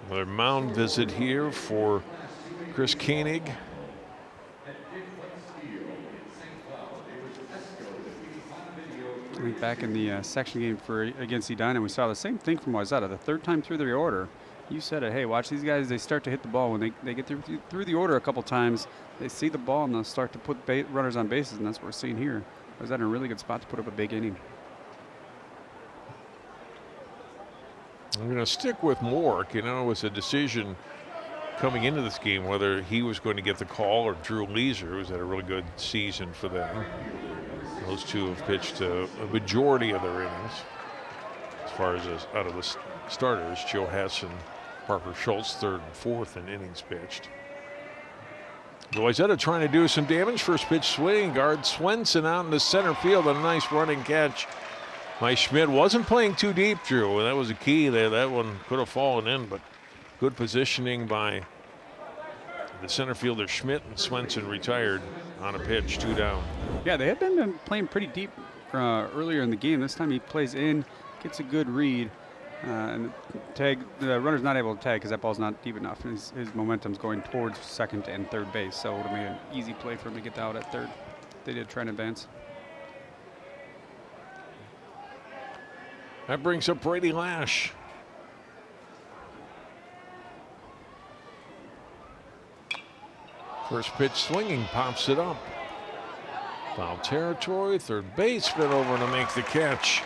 Another mound visit here for Chris Koenig. I think back in the section game against Edina, we saw the same thing from Wayzata. The 3rd time through the order, you said it, hey, watch these guys, they start to hit the ball. When they get through the order a couple times, they see the ball and they'll start to put runners on bases, and that's what we're seeing here. Wayzata in a really good spot to put up a big inning. I'm going to stick with Mork. It was a decision coming into this game whether he was going to get the call or Drew Leeser, who's had a really good season for them. Those 2 have pitched a majority of their innings. As far as out of the starters, Joe Hess and Parker Schultz, 3rd and 4th in innings pitched. Wayzata trying to do some damage. First pitch swing. Guard Swenson out in the center field. A nice running catch by Schmidt. Wasn't playing too deep, Drew. That was a key there. That one could have fallen in, but good positioning by The center fielder Schmidt and Swenson retired on a pitch, 2 down. Yeah, they had been playing pretty deep earlier in the game. This time he plays in, gets a good read, and the runner's not able to tag because that ball's not deep enough. His momentum's going towards second and third base, so it would have been an easy play for him to get out at third. They did try and advance. That brings up Brady Lash. First pitch swinging, pops it up. Foul territory, third baseman over to make the catch.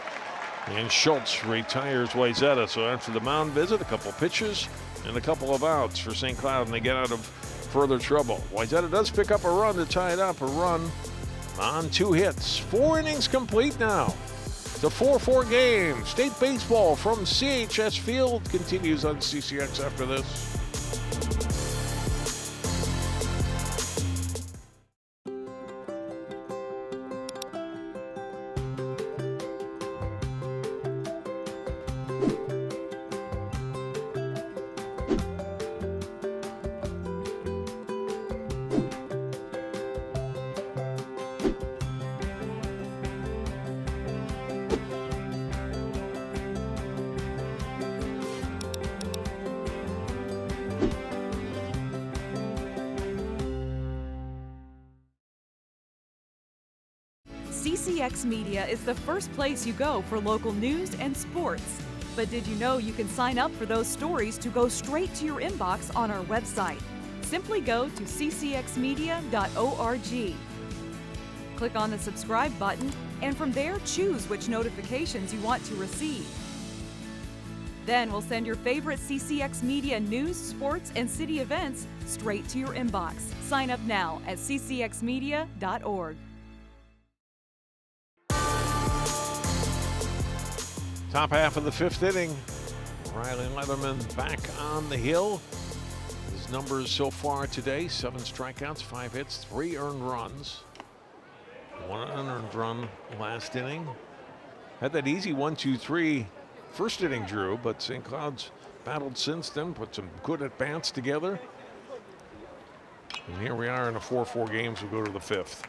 And Schultz retires Wayzata. So after the mound visit, a couple pitches and a couple of outs for St. Cloud, and they get out of further trouble. Wayzata does pick up a run to tie it up, a run on 2 hits. 4 innings complete now. The 4-4 game. State baseball from CHS Field continues on CCX after this. CCX Media is the first place you go for local news and sports. But did you know you can sign up for those stories to go straight to your inbox on our website? Simply go to ccxmedia.org. Click on the subscribe button, and from there choose which notifications you want to receive. Then we'll send your favorite CCX Media news, sports, and city events straight to your inbox. Sign up now at ccxmedia.org. Top half of the 5th inning. Riley Leatherman back on the hill. His numbers so far today: 7 strikeouts, 5 hits, 3 earned runs. 1 unearned run last inning. Had that easy 1-2-3 first inning, Drew, but St. Cloud's battled since then, put some good at-bats together. And here we are in a 4-4 game, so we go to the 5th.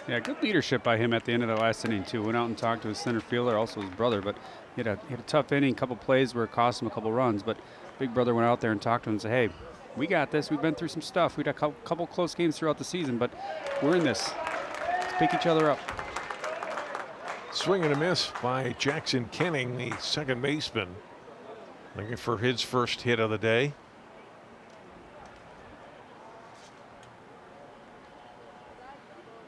Yeah, good leadership by him at the end of the last inning, too. Went out and talked to his center fielder, also his brother, but he had a tough inning, a couple plays where it cost him a couple runs, but big brother went out there and talked to him and said, hey, we got this. We've been through some stuff. We had a couple close games throughout the season, but we're in this. Let's pick each other up. Swing and a miss by Jackson Kenning, the second baseman, looking for his first hit of the day.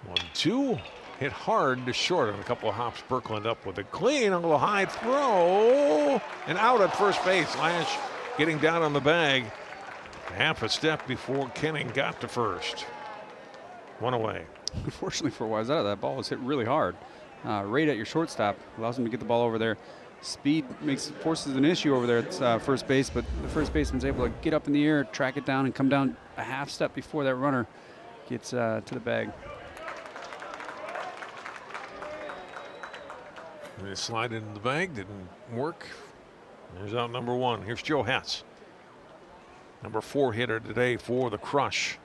One, two, hit hard to short on a couple of hops. Berkland up with a clean, a little high throw, and out at first base. Lash getting down on the bag, half a step before Kenning got to first. One away. Unfortunately for Wayzata, that ball was hit really hard. Right at your shortstop, allows him to get the ball over there. Speed forces an issue over there at first base, but the first baseman's able to get up in the air, track it down, and come down a half step before that runner gets to the bag. They slide into the bag, didn't work. There's out number 1. Here's Joe Hess, number 4 hitter today for the Crush.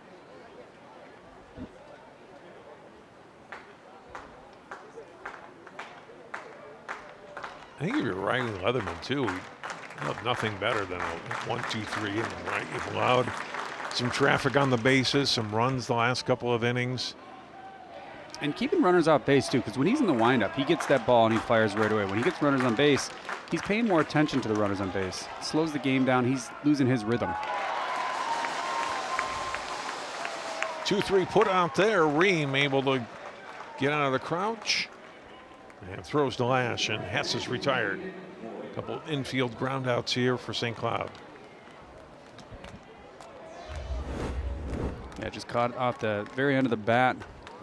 I think if you're Riley Leatherman too, you have nothing better than a 1-2-3 inning, right? You've allowed some traffic on the bases, some runs the last couple of innings. And keeping runners off base, too, because when he's in the windup, he gets that ball and he fires right away. When he gets runners on base, he's paying more attention to the runners on base. It slows the game down. He's losing his rhythm. 2-3 put out there. Ream able to get out of the crouch and throws to Lash, and Hess is retired. A couple infield groundouts here for St. Cloud. Yeah, just caught off the very end of the bat.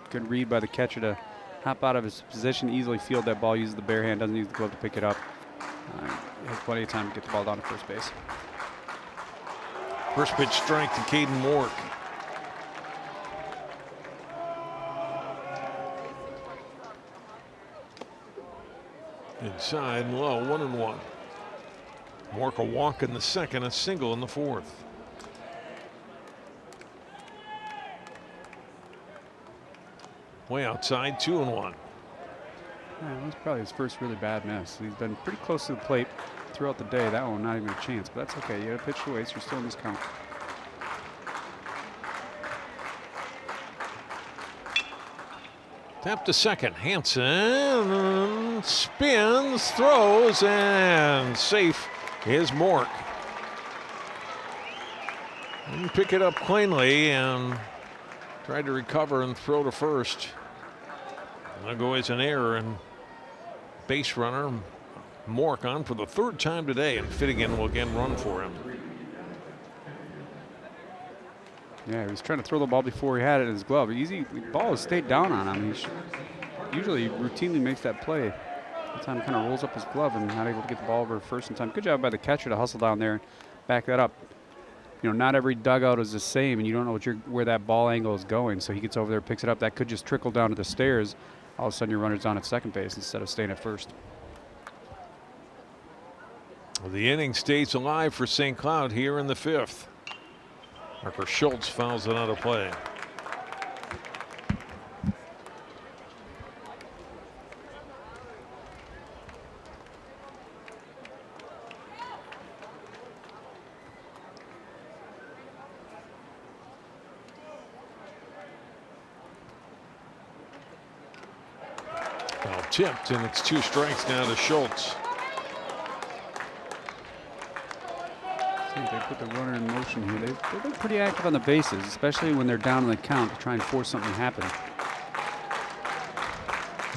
Good read by the catcher to hop out of his position, easily field that ball, uses the bare hand, doesn't use the glove to pick it up. Has plenty of time to get the ball down to first base. First pitch strike to Caden Mork. Inside and low, 1-1. Mork a walk in the second, a single in the fourth. way outside, 2-1. Yeah, that was probably his first really bad miss. He's been pretty close to the plate throughout the day. That one, not even a chance, but that's okay. You got to pitch the waste. You're still in this count. Tap to second. Hansen spins, throws, and safe is Mork. And pick it up cleanly and tried to recover and throw to first. And there goes an error, and base runner Mork on for the third time today, and Finnegan will again run for him. Yeah, he was trying to throw the ball before he had it in his glove. The ball has stayed down on him. Usually routinely makes that play. That time kind of rolls up his glove and not able to get the ball over first in time. Good job by the catcher to hustle down there and back that up. You know, not every dugout is the same, and you don't know where that ball angle is going. So he gets over there, picks it up. That could just trickle down to the stairs. All of a sudden, your runner's down at second base instead of staying at first. Well, the inning stays alive for St. Cloud here in the fifth. Marker Schultz fouls it out of play. Well, tipped, and it's 2 strikes now to Schultz. They put the runner in motion here. They've been pretty active on the bases, especially when they're down in the count to try and force something to happen.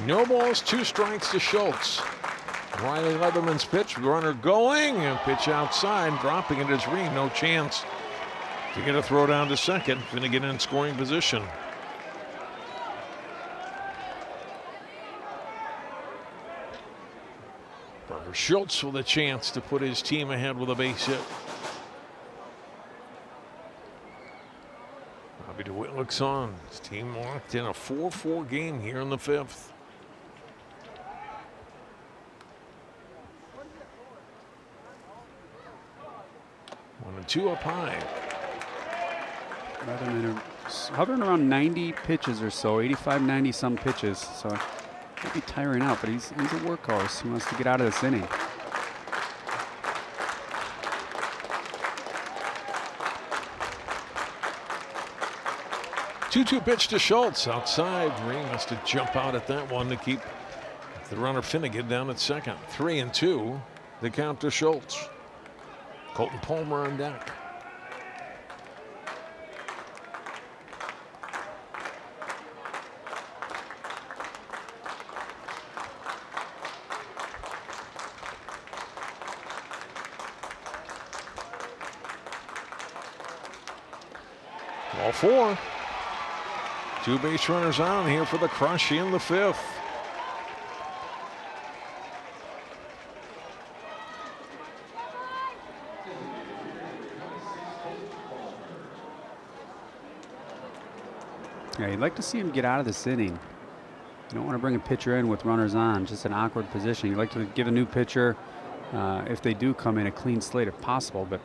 No balls, 2 strikes to Schultz. Riley Leatherman's pitch, runner going, and pitch outside, dropping it is Reed. No chance to get a throw down to second. Finnegan in scoring position. Parker Schultz with a chance to put his team ahead with a base hit. Bobby DeWitt looks on. His team locked in a 4-4 game here in the fifth. One and two up high. Leatherman hovering around 90 pitches or so, 85, 90 some pitches. So might be tiring out, but he's a workhorse. He wants to get out of this inning. 2-2 pitch to Schultz outside. Reed has to jump out at that one to keep the runner Finnegan down at second. 3-2. The count to Schultz. Colton Palmer on deck. All 4. 2 base runners on here for the crush in the fifth. Yeah, you'd like to see him get out of this inning. You don't want to bring a pitcher in with runners on, just an awkward position. You like to give a new pitcher, if they do come in, a clean slate if possible, but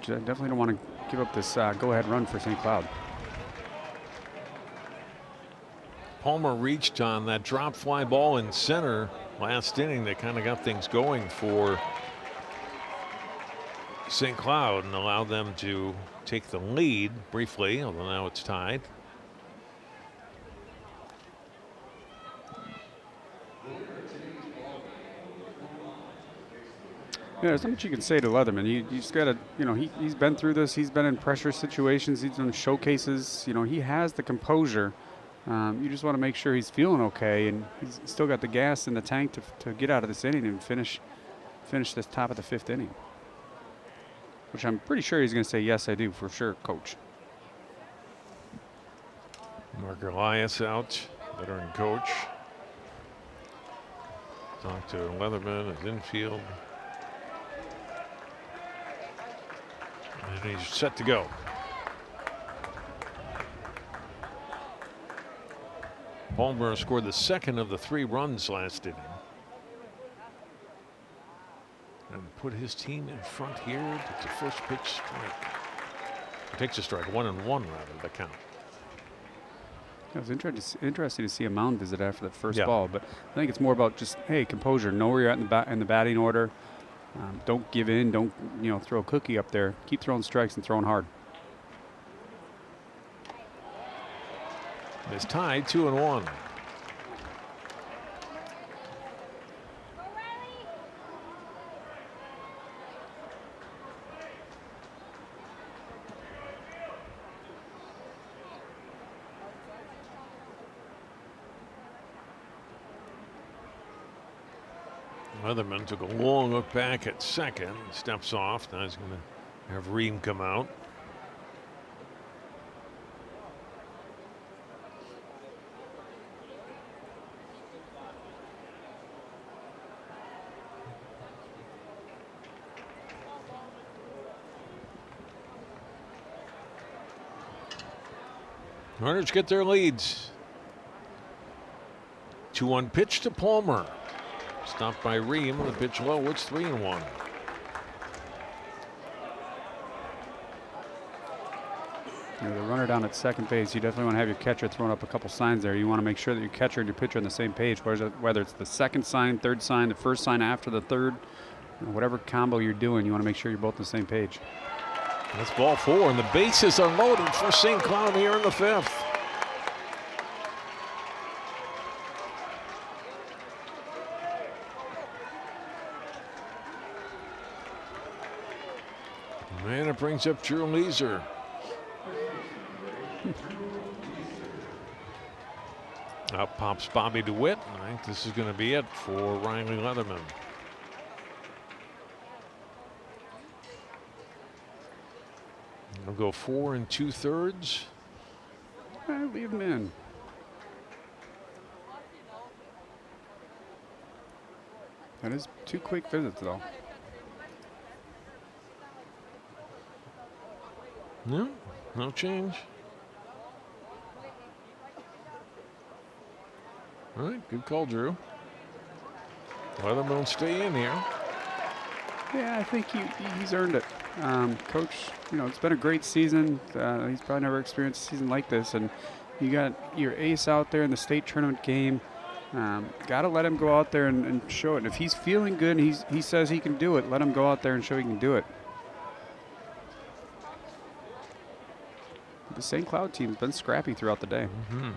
definitely don't want to give up this go-ahead run for St. Cloud. Palmer reached on that drop fly ball in center last inning that kind of got things going for St. Cloud and allowed them to take the lead briefly, although now it's tied. Yeah, there's not much you can say to Leatherman. You just got to, you know, he's been through this. He's been in pressure situations. He's done showcases. You know, he has the composure. You just want to make sure he's feeling okay, and he's still got the gas in the tank to get out of this inning and finish this top of the fifth inning. Which I'm pretty sure he's going to say, yes, I do, for sure, coach. Mark Elias out, veteran coach. Talk to Leatherman, his infield. And he's set to go. Palmer scored the second of the 3 runs last inning. And put his team in front here. Takes a first pitch strike. Takes a strike, 1-1 rather, the count. It was interesting to see a mound visit after the first Yeah. ball, but I think it's more about just, hey, composure. Know where you're at in the batting order. Don't give in. Don't throw a cookie up there. Keep throwing strikes and throwing hard. It's tied 2-1. Leatherman took a long look back at second, steps off. Now he's going to have Ream come out. Runners get their leads. 2-1 pitch to Palmer. Stopped by Ream. The pitch low. It's 3-1. The runner down at second base, you definitely want to have your catcher throwing up a couple signs there. You want to make sure that your catcher and your pitcher are on the same page, whether it's the second sign, third sign, the first sign after the third, whatever combo you're doing, you want to make sure you're both on the same page. That's ball 4, and the bases are loaded for St. Cloud here in the 5th. And it brings up Drew Leeser. Out pops Bobby DeWitt. I think this is going to be it for Riley Leatherman. He'll go 4 2/3. Leave him in. That is 2 quick visits, though. No, no change. All right, good call, Drew. Leatherman will stay in here. Yeah, I think he's earned it. Coach, it's been a great season. He's probably never experienced a season like this. And you got your ace out there in the state tournament game. Got to let him go out there and show it. And if he's feeling good and he says he can do it, let him go out there and show he can do it. The St. Cloud team's been scrappy throughout the day. Mm-hmm.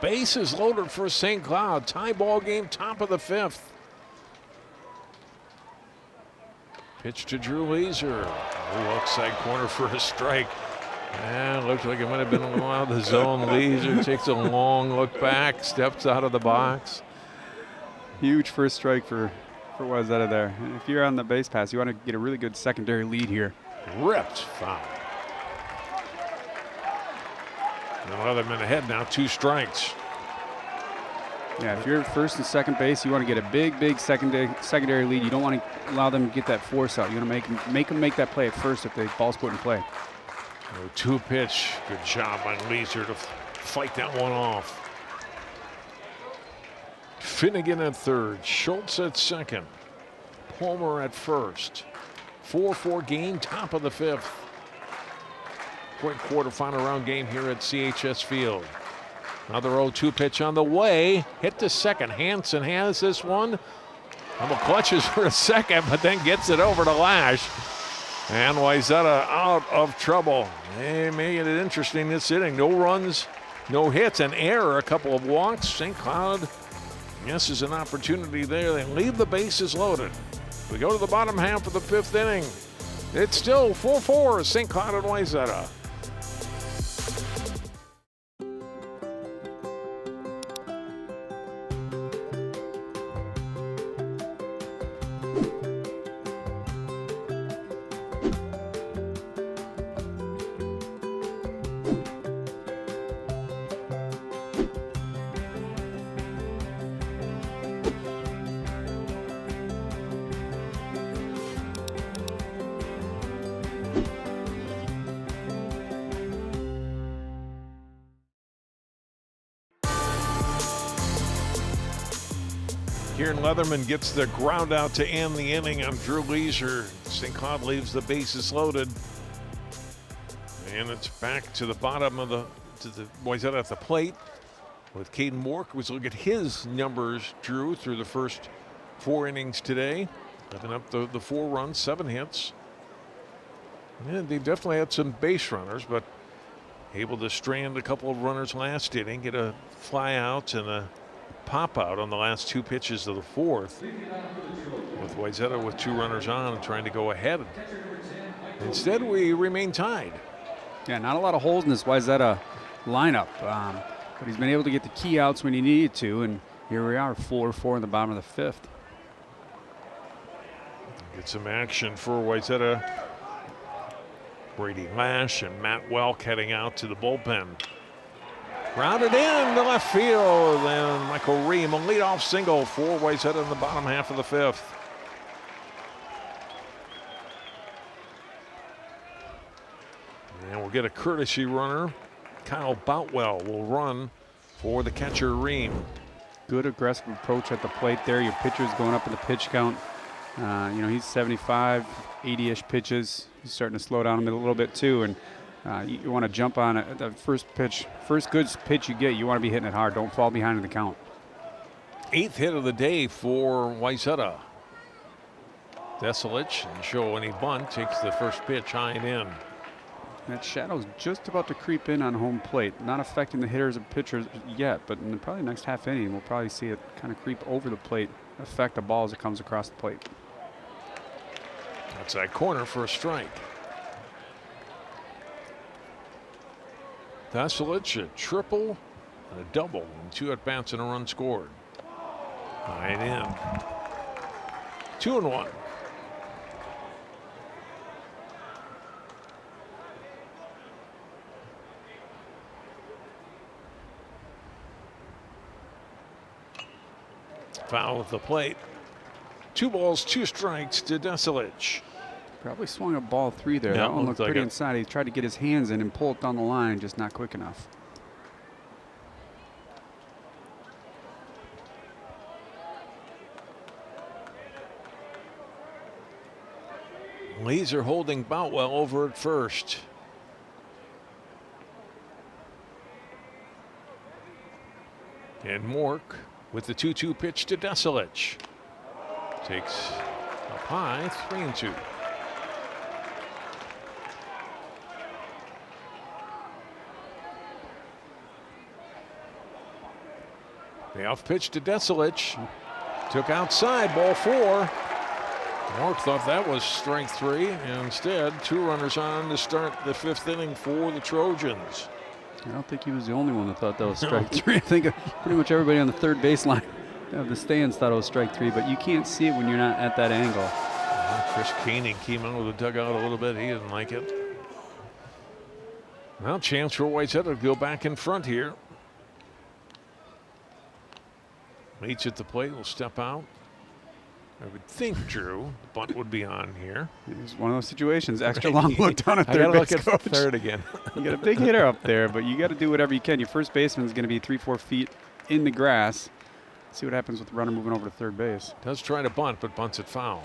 Bases loaded for St. Cloud. Tie ball game, top of the 5th. Pitch to Drew Leeser. Outside corner for a strike. Looks like it might have been a little out of the zone. Leeser takes a long look back, steps out of the box. Huge first strike for Wayzata there. And if you're on the base pass, you want to get a really good secondary lead here. Ripped foul. Leatherman ahead now, 2 strikes. Yeah, if you're at first and second base, you want to get a big secondary lead. You don't want to allow them to get that force out. You want to make them make that play at first if the ball's put in play. 2 pitch. Good job by Leeser to fight that one off. Finnegan at third, Schultz at second, Palmer at first. 4-4 game, top of the 5th. Quick quarterfinal round game here at CHS Field. Another 0-2 pitch on the way. Hit to second. Hansen has this one. Almost clutches for a second, but then gets it over to Lash. And Wayzata out of trouble. They made it interesting this inning. No runs, no hits, an error, a couple of walks. St. Cloud, yes, is an opportunity there. They leave the bases loaded. We go to the bottom half of the 5th inning. It's still 4-4, St. Cloud and Wayzata. Kieran Leatherman gets the ground out to end the inning on Drew Leisure. St. Cloud leaves the bases loaded. And it's back to the bottom of the Wayzata at the plate with Caden Mork. Let's look at his numbers, Drew, through the first 4 innings today. Giving up the 4 runs, 7 hits. And they definitely had some base runners, but able to strand a couple of runners last inning, get a fly out and a pop out on the last 2 pitches of the 4th. With Wayzata with 2 runners on and trying to go ahead. Instead, we remain tied. Yeah, not a lot of holes in this Wayzata lineup, but he's been able to get the key outs when he needed to, and here we are, 4-4 in the bottom of the 5th. Get some action for Wayzata. Brady Lash and Matt Welk heading out to the bullpen. Grounded in to left field, and Michael Ream, a leadoff single for Wayzata in the bottom half of the 5th. And we'll get a courtesy runner. Kyle Boutwell will run for the catcher Ream. Good aggressive approach at the plate there. Your pitcher's going up in the pitch count. He's 75, 80-ish pitches. He's starting to slow down a little bit too, and you want to jump on it. The first good pitch you get, you want to be hitting it hard. Don't fall behind in the count. 8th hit of the day for Wayzata. Desalich and show any bunt, takes the first pitch high and in. That shadow's just about to creep in on home plate. Not affecting the hitters and pitchers yet, but in the probably next half inning, we'll probably see it kind of creep over the plate, affect the ball as it comes across the plate. Outside corner for a strike. Desalich, a triple and a double, and 2 at-bats and a run scored. High and in. 2-1. Foul at the plate. 2 balls, 2 strikes to Desalich. Probably swung a ball 3 there. Yeah, That one looked like pretty it. inside. He tried to get his hands in and pull it down the line, just not quick enough. Laser holding Boutwell over at first. And Mork with the 2-2 pitch to Desalich. Takes up high, 3-2. The off pitch to Desalich. Took outside, ball 4. Mork thought that was strike 3, and instead 2 runners on to start the 5th inning for the Trojans. I don't think he was the only one that thought that was strike 3. I think pretty much everybody on the third baseline of the stands thought it was strike 3, but you can't see it when you're not at that angle. Chris Koenig came out of the dugout a little bit. He didn't like it. Well, chance for Wayzata to go back in front here. Leach at the plate will step out. I would think, Drew, the bunt would be on here. It was one of those situations. Extra long look down at third base coach. Third again. You got a big hitter up there, but you got to do whatever you can. Your first baseman is going to be 3-4 feet in the grass. See what happens with the runner moving over to third base. Does try to bunt, but bunts it foul.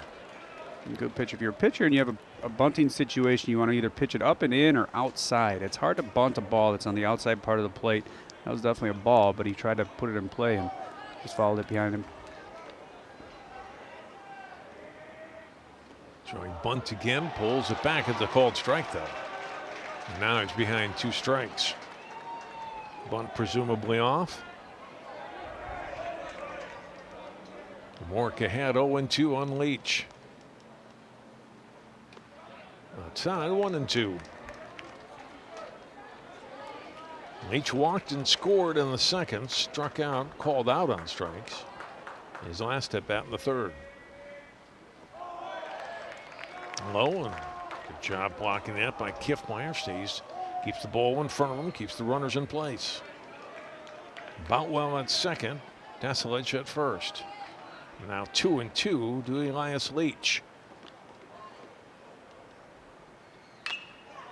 Good pitch. If you're a pitcher and you have a bunting situation, you want to either pitch it up and in or outside. It's hard to bunt a ball that's on the outside part of the plate. That was definitely a ball, but he tried to put it in play and just followed it behind him. Throwing bunt again, pulls it back at the called strike though. And now he's behind 2 strikes. Bunt presumably off. Mork ahead, 0-2 on Leach. Outside, 1-2. Leach walked and scored in the 2nd, struck out, called out on strikes. His last at bat in the 3rd. Low, and good job blocking that by Kiffmeyer. Keeps the ball in front of him, keeps the runners in place. Boutwell at 2nd, Desalich at 1st. Now 2-2 to Elias Leach.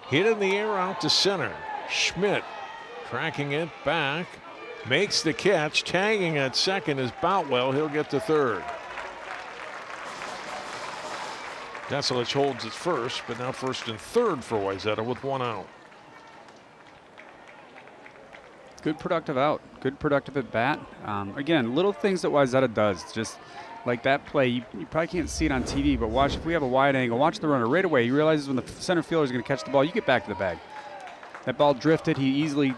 Hit in the air out to center. Schmidt tracking it back. makes the catch. Tagging at second is Boutwell. He'll get to third. Deselich holds it first, but now first and third for Wayzata with one out. Good productive out. Good productive at bat. Again, little things that Wayzata does. Just like that play, you probably can't see it on TV, but watch, if we have a wide angle, watch the runner right away. He realizes when the center fielder is going to catch the ball, you get back to the bag. That ball drifted. He easily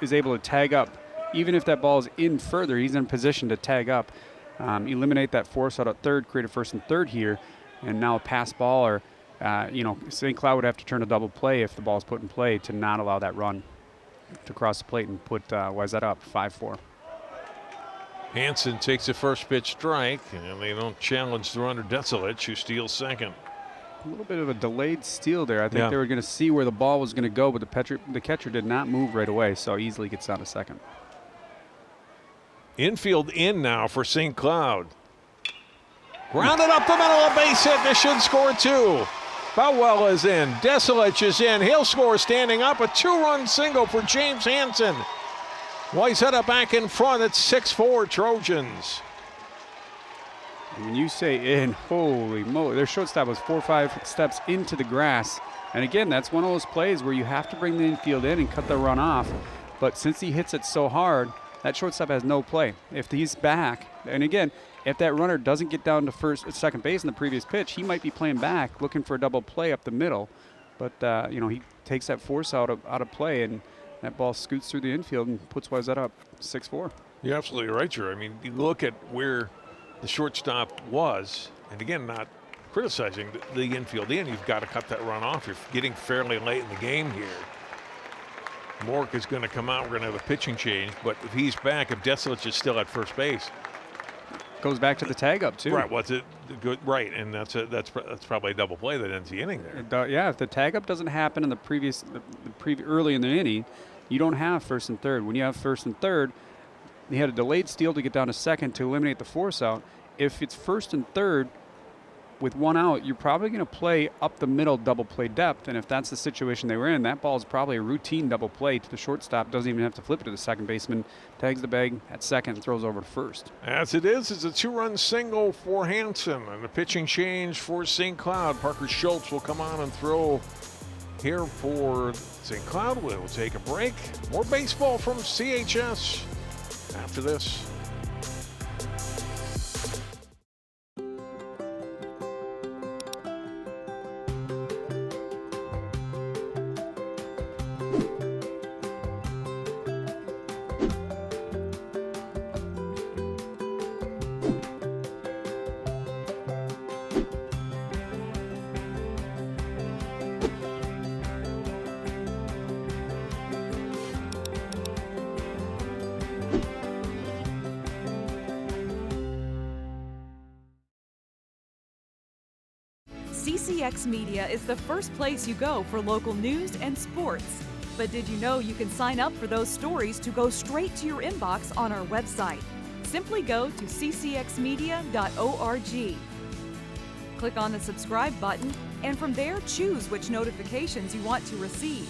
is able to tag up. Even if that ball is in further, he's in position to tag up. Eliminate that force out at third, create a first and third here. And now a pass ball, or, St. Cloud would have to turn a double play if the ball is put in play to not allow that run to cross the plate and put Wayzata up 5-4. Hansen takes the first pitch strike, and they don't challenge the runner Deselich, who steals second. A little bit of a delayed steal there. I think they were going to see where the ball was going to go, but the catcher did not move right away, so easily gets down to second. Infield in now for St. Cloud. Grounded up the middle, a base hit. This should score two. Boutwell is in. Deselich is in. He'll score standing up. A two-run single for James Hansen. Wayzata back in front. It's 6-4 Trojans. When you say in, holy moly, their shortstop was 4 or 5 steps into the grass. And again, that's one of those plays where you have to bring the infield in and cut the run off. But since he hits it so hard, that shortstop has no play. If he's back, and again, if that runner doesn't get down to second base in the previous pitch, he might be playing back, looking for a double play up the middle. But he takes that force out of play, and that ball scoots through the infield and puts Wayzata up 6-4. You're absolutely right, Drew. I mean, you look at where the shortstop was, and again, not criticizing the infield in. You've got to cut that run off. You're getting fairly late in the game here. Mork is going to come out. We're going to have a pitching change, but if he's back, if Deselich is still at first base, goes back to the tag up too. Right. What's it good? Right, and that's probably a double play that ends the inning there. Yeah, if the tag up doesn't happen in early in the inning, you don't have first and third. When you have first and third, he had a delayed steal to get down to second to eliminate the force out. If it's first and third with one out, you're probably going to play up the middle double play depth, and if that's the situation they were in, that ball is probably a routine double play to the shortstop. Doesn't even have to flip it to the second baseman. Tags the bag at second and throws over to first. As it is, it's a two-run single for Hansen, and a pitching change for St. Cloud. Parker Schultz will come on and throw here for St. Cloud. We'll take a break. More baseball from CHS after this. CCX Media is the first place you go for local news and sports. But did you know you can sign up for those stories to go straight to your inbox on our website? Simply go to ccxmedia.org. Click on the subscribe button, and from there choose which notifications you want to receive.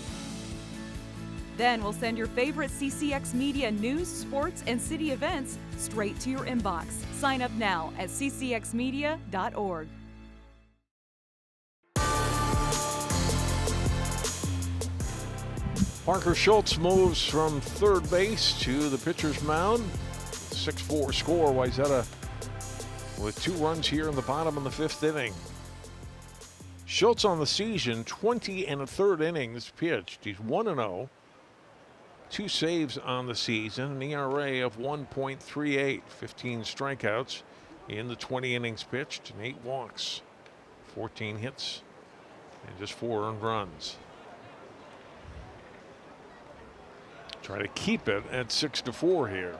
Then we'll send your favorite CCX Media news, sports, and city events straight to your inbox. Sign up now at ccxmedia.org. Parker Schultz moves from third base to the pitcher's mound. 6-4 score. Wayzata with 2 runs here in the bottom of the 5th inning. Schultz on the season, 20 1/3 innings pitched. He's 1-0. 2 saves on the season, an ERA of 1.38, 15 strikeouts in the 20 innings pitched, and 8 walks, 14 hits, and just 4 earned runs. Try to keep it at 6-4 here.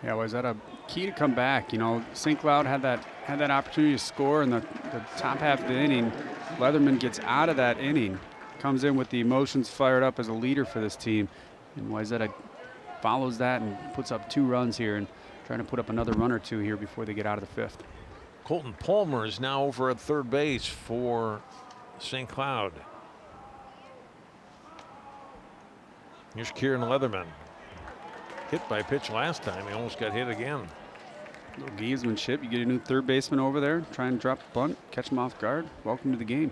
Yeah, was that a key to come back? You know, St. Cloud had that opportunity to score in the top half of the inning. Leatherman gets out of that inning, comes in with the emotions fired up as a leader for this team, and Wayzata follows that and puts up 2 runs here and trying to put up another run or 2 here before they get out of the 5th. Colton Palmer is now over at third base for St. Cloud. Here's Kieran Leatherman. Hit by pitch last time. He almost got hit again. Little gamesmanship. You get a new third baseman over there, try and drop a bunt, catch him off guard. Welcome to the game.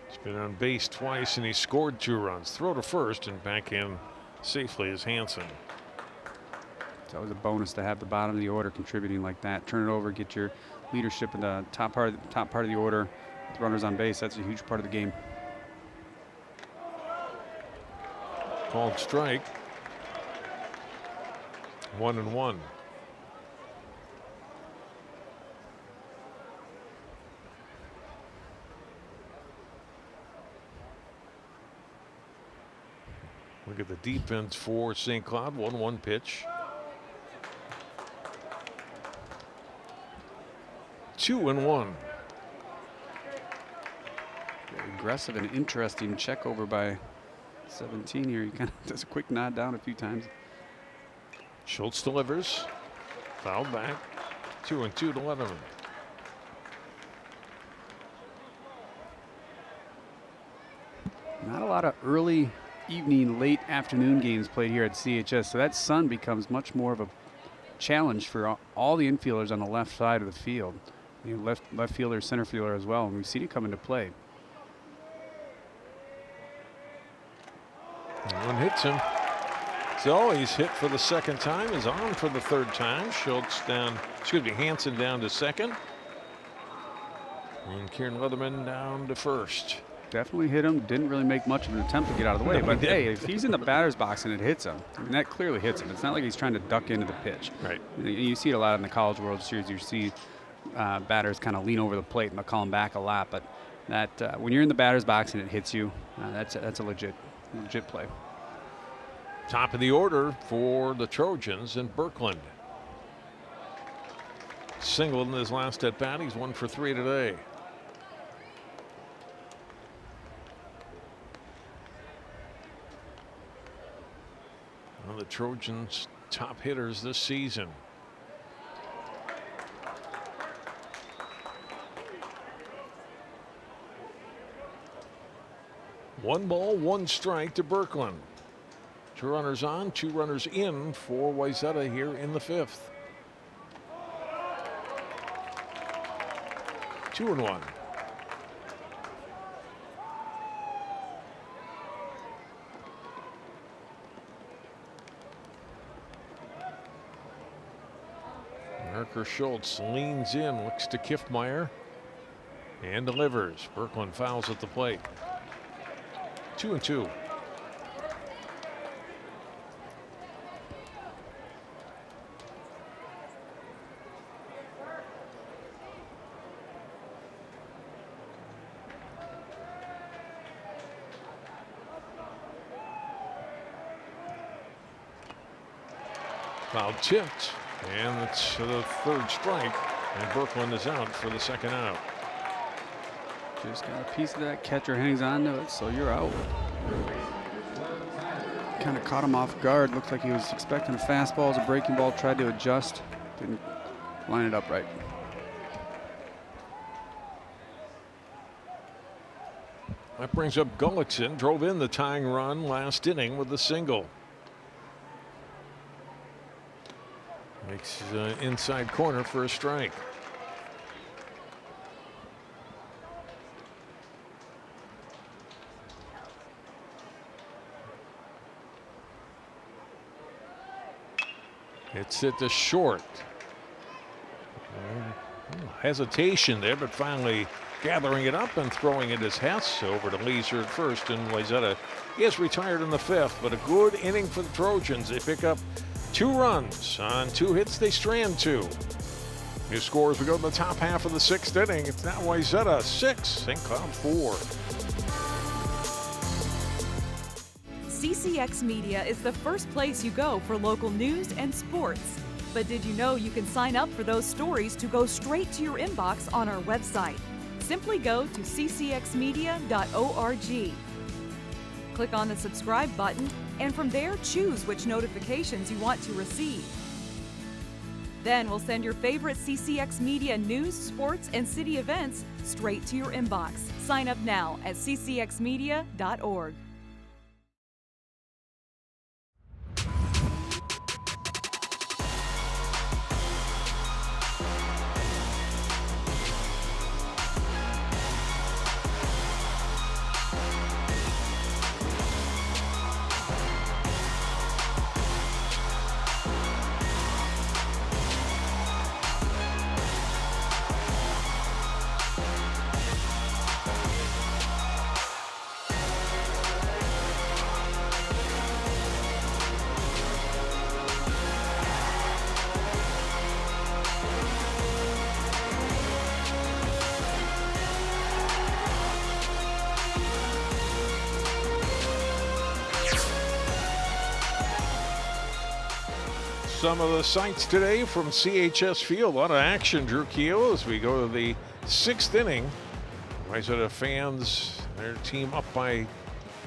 He's been on base twice and he scored 2 runs. Throw to first and back in safely is Hansen. It's always a bonus to have the bottom of the order contributing like that. Turn it over, get your leadership in the top part of the order with runners on base. That's a huge part of the game. Called strike. 1-1. Look at the defense for St. Cloud. 1-1 pitch. 2-1. Very aggressive and interesting check over by 17 here. He kind of does a quick nod down a few times. Schultz delivers. Fouled back. 2-2 to Leatherman. Not a lot of early evening, late afternoon games played here at CHS, so that sun becomes much more of a challenge for all the infielders on the left side of the field. You know, left fielder, center fielder as well, and we've seen it come into play. One hits him. So he's hit for the second time. He's on for the third time. Schultz down, Hansen down to second. And Kieran Leatherman down to first. Definitely hit him. Didn't really make much of an attempt to get out of the way. But hey, if he's in the batter's box and it hits him, I mean, that clearly hits him. It's not like he's trying to duck into the pitch. Right. You see it a lot in the College World Series. You see batters kind of lean over the plate and they'll call him back a lot. But that when you're in the batter's box and it hits you, that's a legit play. Top of the order for the Trojans in Birkland. Singled in his last at bat. He's 1 for 3 today. One of the Trojans' top hitters this season. One ball, 1 strike to Birkland. 2 runners on, 2 runners in for Wayzata here in the 5th. 2-1. Marker Schultz leans in, looks to Kiffmeyer, and delivers. Birkland fouls at the plate. 2-2. Foul tipped, and it's the 3rd strike, and Birkland is out for the 2nd out. Just got a piece of that. Catcher hangs on to it, so you're out. Kind of caught him off guard. Looked like he was expecting a fastball as a breaking ball. Tried to adjust. Didn't line it up right. That brings up Gullickson. Drove in the tying run last inning with a single. Makes inside corner for a strike. It's at the short. Hesitation there, but finally gathering it up and throwing it as Hess over to Leeser at first, and Wayzata is retired in the 5th, but a good inning for the Trojans. They pick up 2 runs on 2 hits. They strand 2. New scores, we go to the top half of the 6th inning. It's now Wayzata 6, St. Cloud 4. CCX Media is the first place you go for local news and sports. But did you know you can sign up for those stories to go straight to your inbox on our website? Simply go to ccxmedia.org. Click on the subscribe button, and from there choose which notifications you want to receive. Then we'll send your favorite CCX Media news, sports, and city events straight to your inbox. Sign up now at ccxmedia.org. Some of the sights today from CHS Field. A lot of action, Drew Keough, as we go to the 6th inning. Wayzata fans, their team up by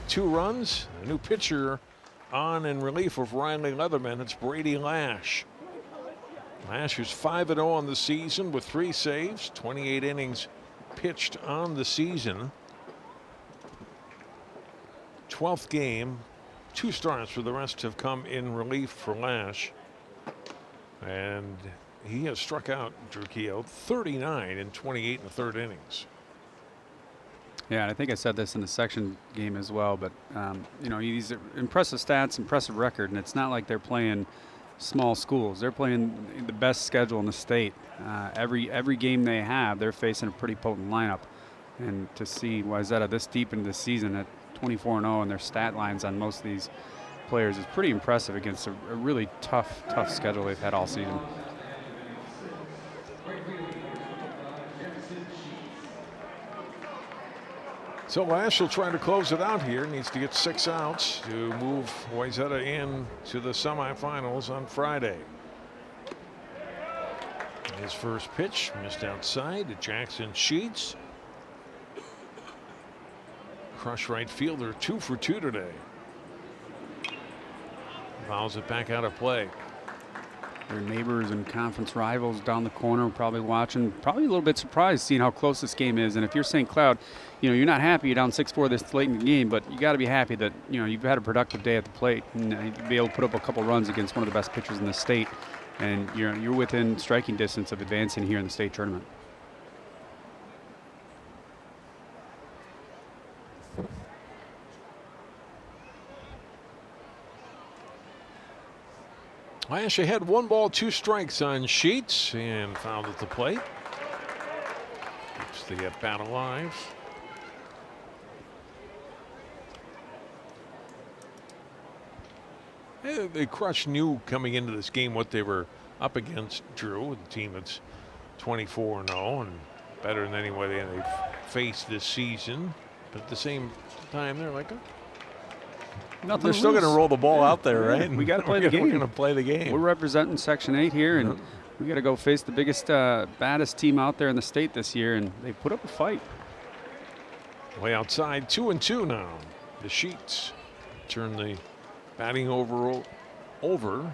2 runs. A new pitcher on in relief of Riley Leatherman. It's Brady Lash. Lash, who's 5-0 on the season with 3 saves, 28 innings pitched on the season. 12th game, 2 starts, for the rest have come in relief for Lash. And he has struck out, Drew Keough, 39 in 28 in the 3rd innings. Yeah, and I think I said this in the section game as well, but you know, these are impressive stats, impressive record, and it's not like they're playing small schools. They're playing the best schedule in the state. Every game they have, they're facing a pretty potent lineup. And to see Wayzata this deep into the season at 24-0 and their stat lines on most of these players is pretty impressive against a really tough schedule they've had all season. So Lash will try to close it out here. Needs to get 6 outs to move Wayzata in to the semifinals on Friday. His first pitch missed outside to Jackson Sheets. Crush right fielder, 2 for 2 today. Fouls it back out of play. Their neighbors and conference rivals down the corner probably watching, probably a little bit surprised seeing how close this game is. And if you're St. Cloud, you know, you're not happy you're down 6-4 this late in the game, but you got to be happy that, you know, you've had a productive day at the plate and you'll be able to put up a couple runs against one of the best pitchers in the state. And you're within striking distance of advancing here in the state tournament. Lash had 1 ball, 2 strikes on Sheets and fouled at the plate. Keeps the at-bat alive. The Crush knew coming into this game what they were up against, Drew, the team that's 24-0 and better than anyone they've faced this season. But at the same time, they're like, they're still going to roll the ball out there, right? We got to play the game. We're going to play the game. We're representing Section 8 here, and we got to go face the biggest, baddest team out there in the state this year, and they put up a fight. Way outside, 2-2 now. The Sheets turn the batting order over.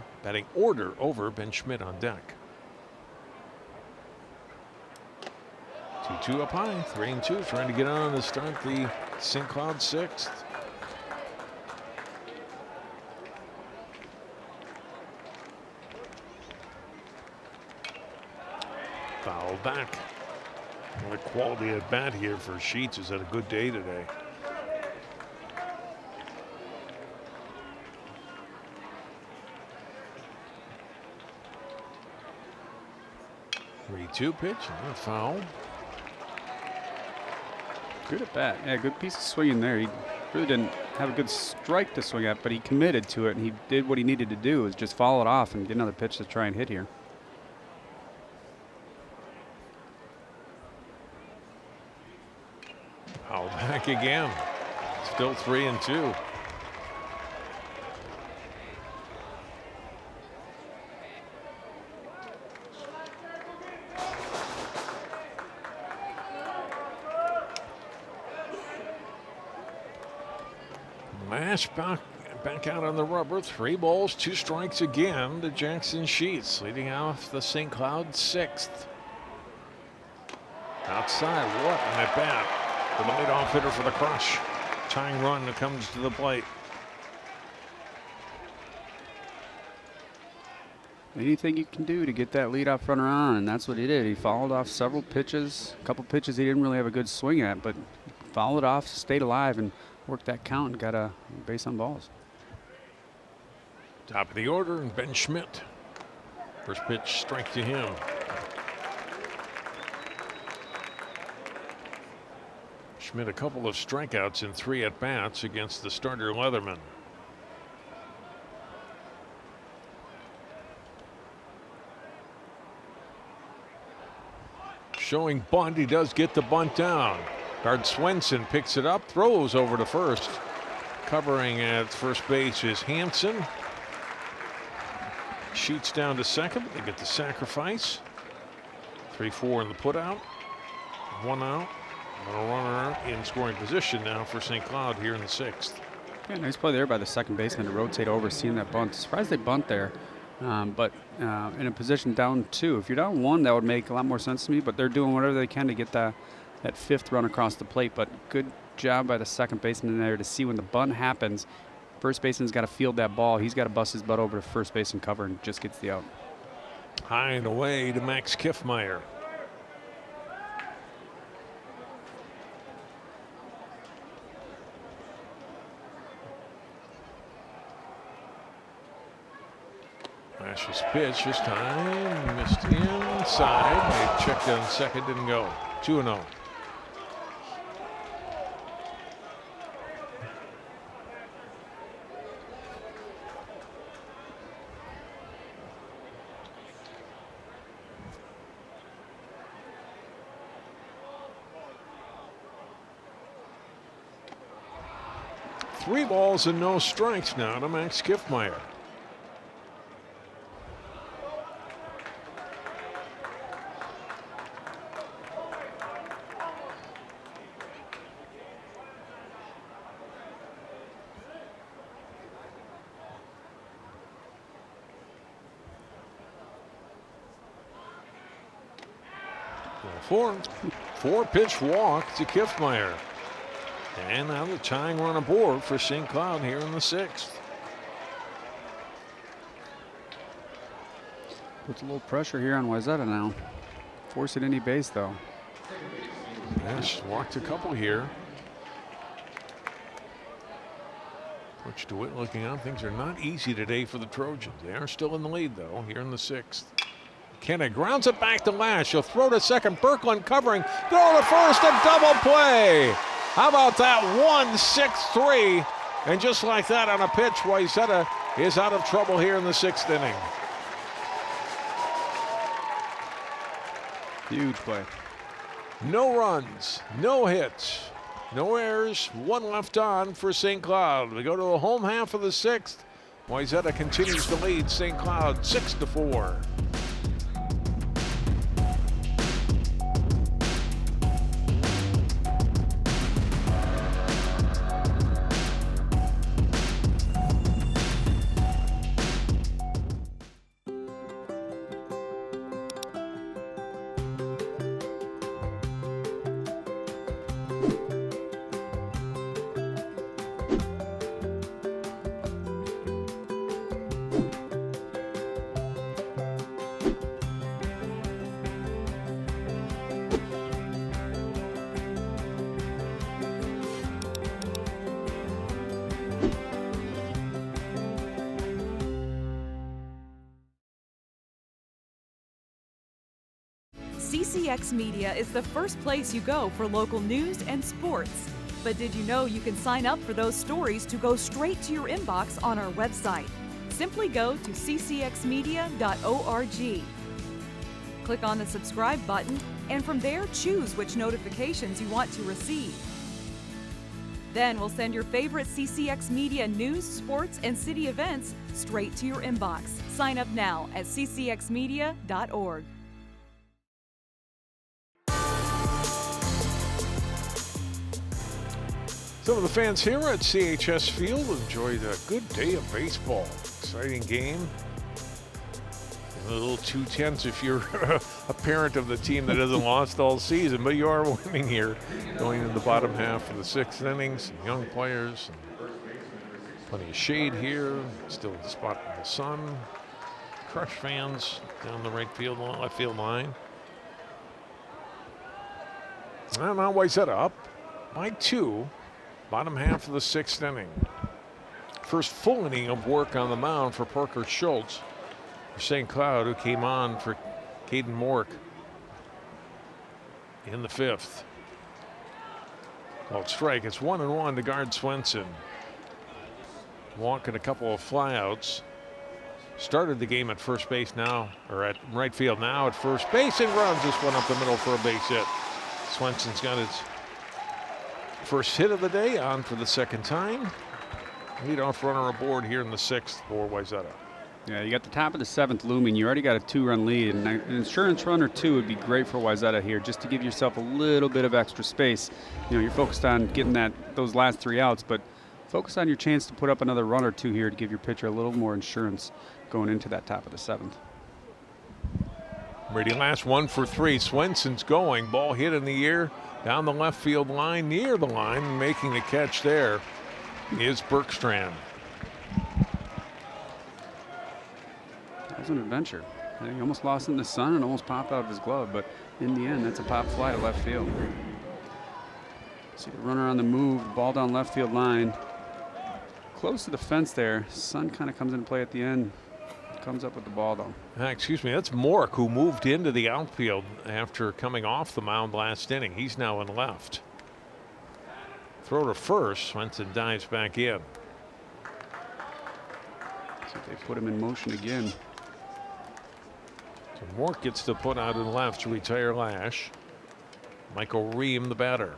Ben Schmidt on deck. 2-2 up high, 3-2, trying to get on to start the St. Cloud 6th. Foul back. What a quality at bat here for Sheets. Has had a good day today. Three-two pitch and a foul. Good at bat. Yeah, good piece of swinging there. He really didn't have a good strike to swing at, but he committed to it and he did what he needed to do, is just follow it off and get another pitch to try and hit here. Foul back again. Still 3-2. Lash back out on the rubber. 3 balls, 2 strikes again to Jackson Sheets, leading off the St. Cloud 6th. Outside, what an at bat for the leadoff hitter for the Crush. Tying run that comes to the plate. Anything you can do to get that leadoff runner on, and that's what he did. He fouled off several pitches, a couple pitches he didn't really have a good swing at, but fouled it off, stayed alive, and worked that count and got a base on balls. Top of the order, and Ben Schmidt. First pitch, strike to him. Schmidt a couple of strikeouts in 3 at-bats against the starter Leatherman. Showing bunt, he does get the bunt down. Guard Swenson picks it up, throws over to first. Covering at first base is Hansen. Sheets down to second, but they get the sacrifice. 3-4 in the putout. 1 out. And a runner in scoring position now for St. Cloud here in the 6th. Yeah, nice play there by the second baseman to rotate over, seeing that bunt. Surprised they bunt there, but in a position down 2. If you're down 1, that would make a lot more sense to me, but they're doing whatever they can to get that 5th run across the plate. But good job by the second baseman there to see when the bunt happens. First baseman's got to field that ball. He's got to bust his butt over to first base and cover, and just gets the out. High and away to Max Kiffmeyer. Flash's pitch this time, missed inside. They checked on second, didn't go. 2-0. Three balls and no strikes now to Max Kiffmeyer. Four pitch walk to Kiffmeyer. And now the tying run aboard for St. Cloud here in the 6th. Puts a little pressure here on Wayzata now. Force it any base though. Yes, walked a couple here. Coach DeWitt looking on. Things are not easy today for the Trojans. They are still in the lead though here in the 6th. Kenny grounds it back to Lash. He'll throw to second. Berkland covering. Throw to first. A double play. How about that? 1-6-3. And just like that on a pitch, Wayzata is out of trouble here in the 6th inning. Huge play. No runs, no hits, no errors. 1 left on for St. Cloud. We go to the home half of the 6th. Wayzata continues to lead St. Cloud 6-4. CCX Media is the first place you go for local news and sports. But did you know you can sign up for those stories to go straight to your inbox on our website? Simply go to ccxmedia.org. Click on the subscribe button, and from there choose which notifications you want to receive. Then we'll send your favorite CCX Media news, sports, and city events straight to your inbox. Sign up now at ccxmedia.org. Some of the fans here at CHS Field enjoyed a good day of baseball. Exciting game. A little 2-10 if you're a parent of the team that hasn't lost all season, but you are winning here. Going in the bottom half of the 6th inning, some young players, and plenty of shade here. Still a spot in the sun. Crush fans down the right field, left field line. And now Wayzata up by 2. Bottom half of the 6th inning. First full inning of work on the mound for Parker Schultz for St. Cloud, who came on for Caden Mork in the 5th. Called strike. It's 1-1 to guard Swenson. Walk and a couple of flyouts. Started the game at first base now, or at right field now at first base, and runs this one up the middle for a base hit. Swenson's got his first hit of the day, on for the second time. Leadoff runner aboard here in the 6th for Wayzata. Yeah, you got the top of the 7th looming. You already got a 2-run lead, and an insurance run or 2 would be great for Wayzata here, just to give yourself a little bit of extra space. You know, you're focused on getting those last 3 outs, but focus on your chance to put up another run or 2 here to give your pitcher a little more insurance going into that top of the 7th. Ready, last 1 for 3. Swenson's going. Ball hit in the air down the left field line, near the line, making the catch there is Bergstrand. That was an adventure. He almost lost in the sun and almost popped out of his glove, but in the end, that's a pop fly to left field. See the runner on the move, ball down left field line. Close to the fence there. Sun kind of comes into play at the end. Comes up with the ball, though. Excuse me, that's Mork, who moved into the outfield after coming off the mound last inning. He's now in left. Throw to first. Swenson dives back in. See if they put him in motion again. So Mork gets to put out in left to retire Lash. Michael Ream, the batter.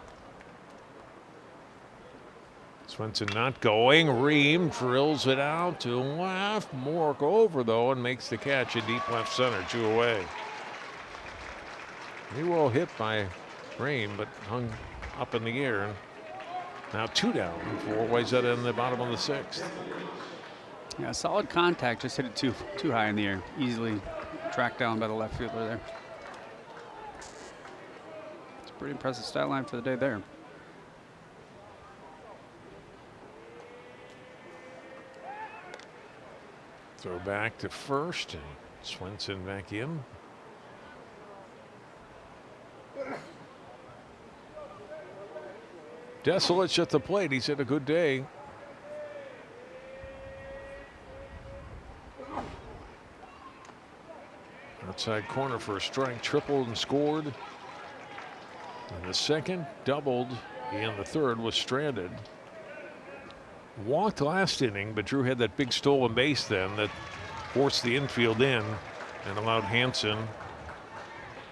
Swenson not going. Ream drills it out to left. Mork over, though, and makes the catch in deep left center, 2 away. He well hit by Ream, but hung up in the air. Now 2 down for Wayzata in the bottom of the 6th. Yeah, solid contact. Just hit it too high in the air. Easily tracked down by the left fielder there. It's a pretty impressive stat line for the day there. Throw back to first, and Swenson back in. Desolate at the plate. He's had a good day. Outside corner for a strike, tripled and scored. In the 2nd, doubled in the 3rd, was stranded. Walked last inning, but Drew had that big stolen base then that forced the infield in and allowed Hansen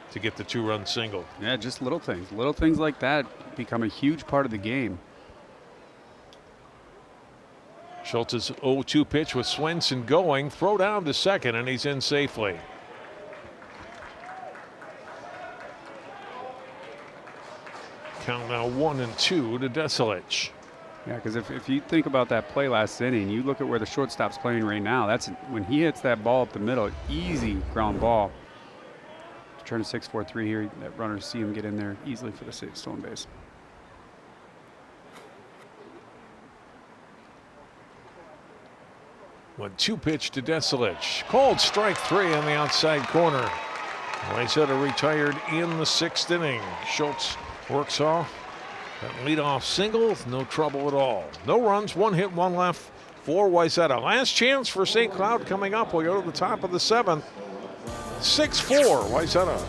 to get the 2-run single. Yeah, just little things. Little things like that become a huge part of the game. Schultz's 0-2 pitch with Swenson going. Throw down to second, and he's in safely. Count now 1-2 to Desolate. Yeah, because if you think about that play last inning, you look at where the shortstop's playing right now. That's when he hits that ball up the middle, easy ground ball. Turn to 6-4-3 here. That runners see him get in there easily for the stolen base. One 2 pitch to Desolate. Called strike 3 on the outside corner. Wayzata retired in the 6th inning. Schultz works off that leadoff single, no trouble at all. No runs, 1 hit, 1 left for Wayzata. Last chance for St. Cloud coming up. We'll go to the top of the 7th. 6-4, Wayzata.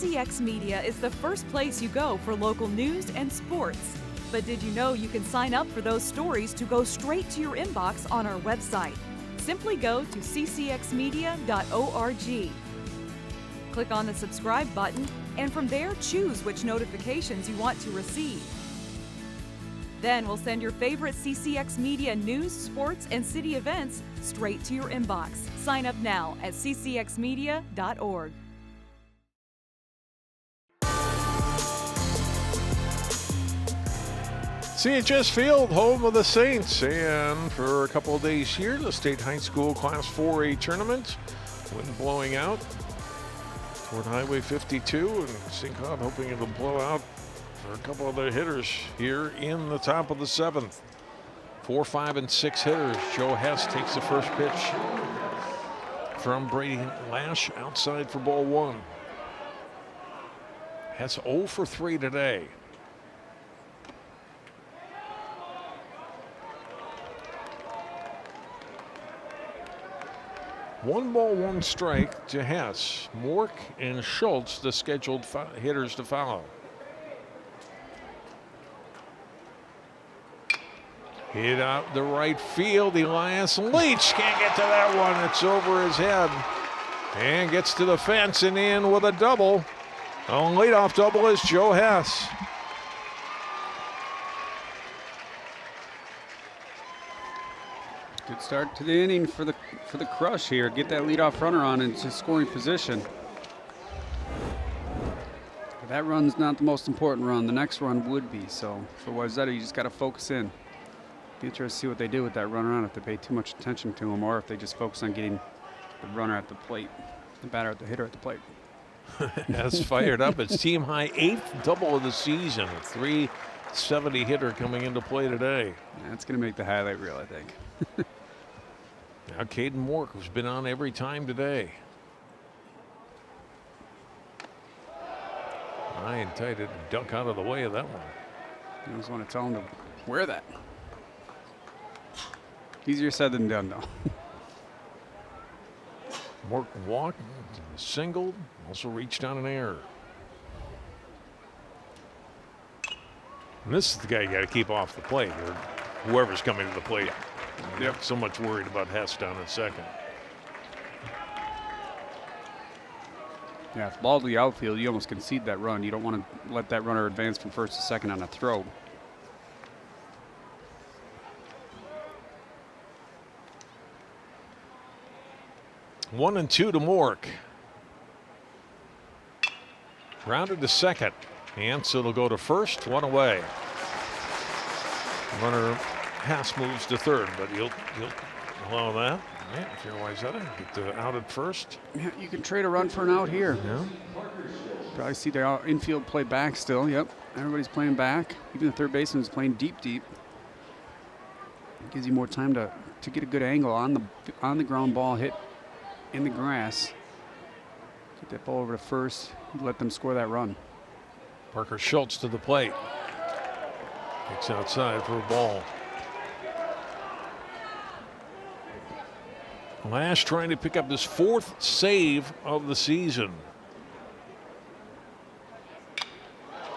CCX Media is the first place you go for local news and sports. But did you know you can sign up for those stories to go straight to your inbox on our website? Simply go to ccxmedia.org. Click on the subscribe button, and from there choose which notifications you want to receive. Then we'll send your favorite CCX Media news, sports, and city events straight to your inbox. Sign up now at ccxmedia.org. CHS Field, home of the Saints, and for a couple of days here, the State High School Class 4A tournament. Wind blowing out toward Highway 52, and St. Cloud hoping it'll blow out for a couple of their hitters here in the top of the 7th. 4, 5, and 6 hitters. Joe Hess takes the first pitch from Brady Lash outside for ball 1. Hess 0 for 3 today. One ball, one strike to Hess. Mork and Schultz, the scheduled hitters to follow. Hit out the right field. Elias Leach can't get to that one. It's over his head. And gets to the fence and in with a double. A leadoff double is Joe Hess. Good start to the inning for the Crush here. Get that leadoff runner on into scoring position. But that run's not the most important run. The next run would be. So for Wayzata, you just got to focus in. Be interested to see what they do with that runner on, if they pay too much attention to him or if they just focus on getting the runner at the plate, the batter at the hitter at the plate. Hess fired up. It's team high 8th double of the season. A 370 hitter coming into play today. That's going to make the highlight reel, I think. Now Caden Mork, who's been on every time today. High and tight, it duck out of the way of that one. You just want to tell him to wear that. Easier said than done, though. Mork walked, singled, also reached on an error. And this is the guy you got to keep off the plate, or whoever's coming to the plate. Yep. So much worried about Hess down at second. Yeah, if ball to the outfield, you almost concede that run. You don't want to let that runner advance from first to second on a throw. One and two to Mork. Rounded to second. And so it'll go to first, one away. Runner Hess moves to third, but you'll allow that. Yeah, if you're Wayzata, get the out at first. Yeah, you can trade a run for an out here. Yeah. Probably see the infield play back still. Yep, everybody's playing back. Even the third baseman's playing deep. It gives you more time to get a good angle on the ground ball hit in the grass. Get that ball over to first. Let them score that run. Parker Schultz to the plate. Kicks outside for a ball. Lash trying to pick up his 4th save of the season.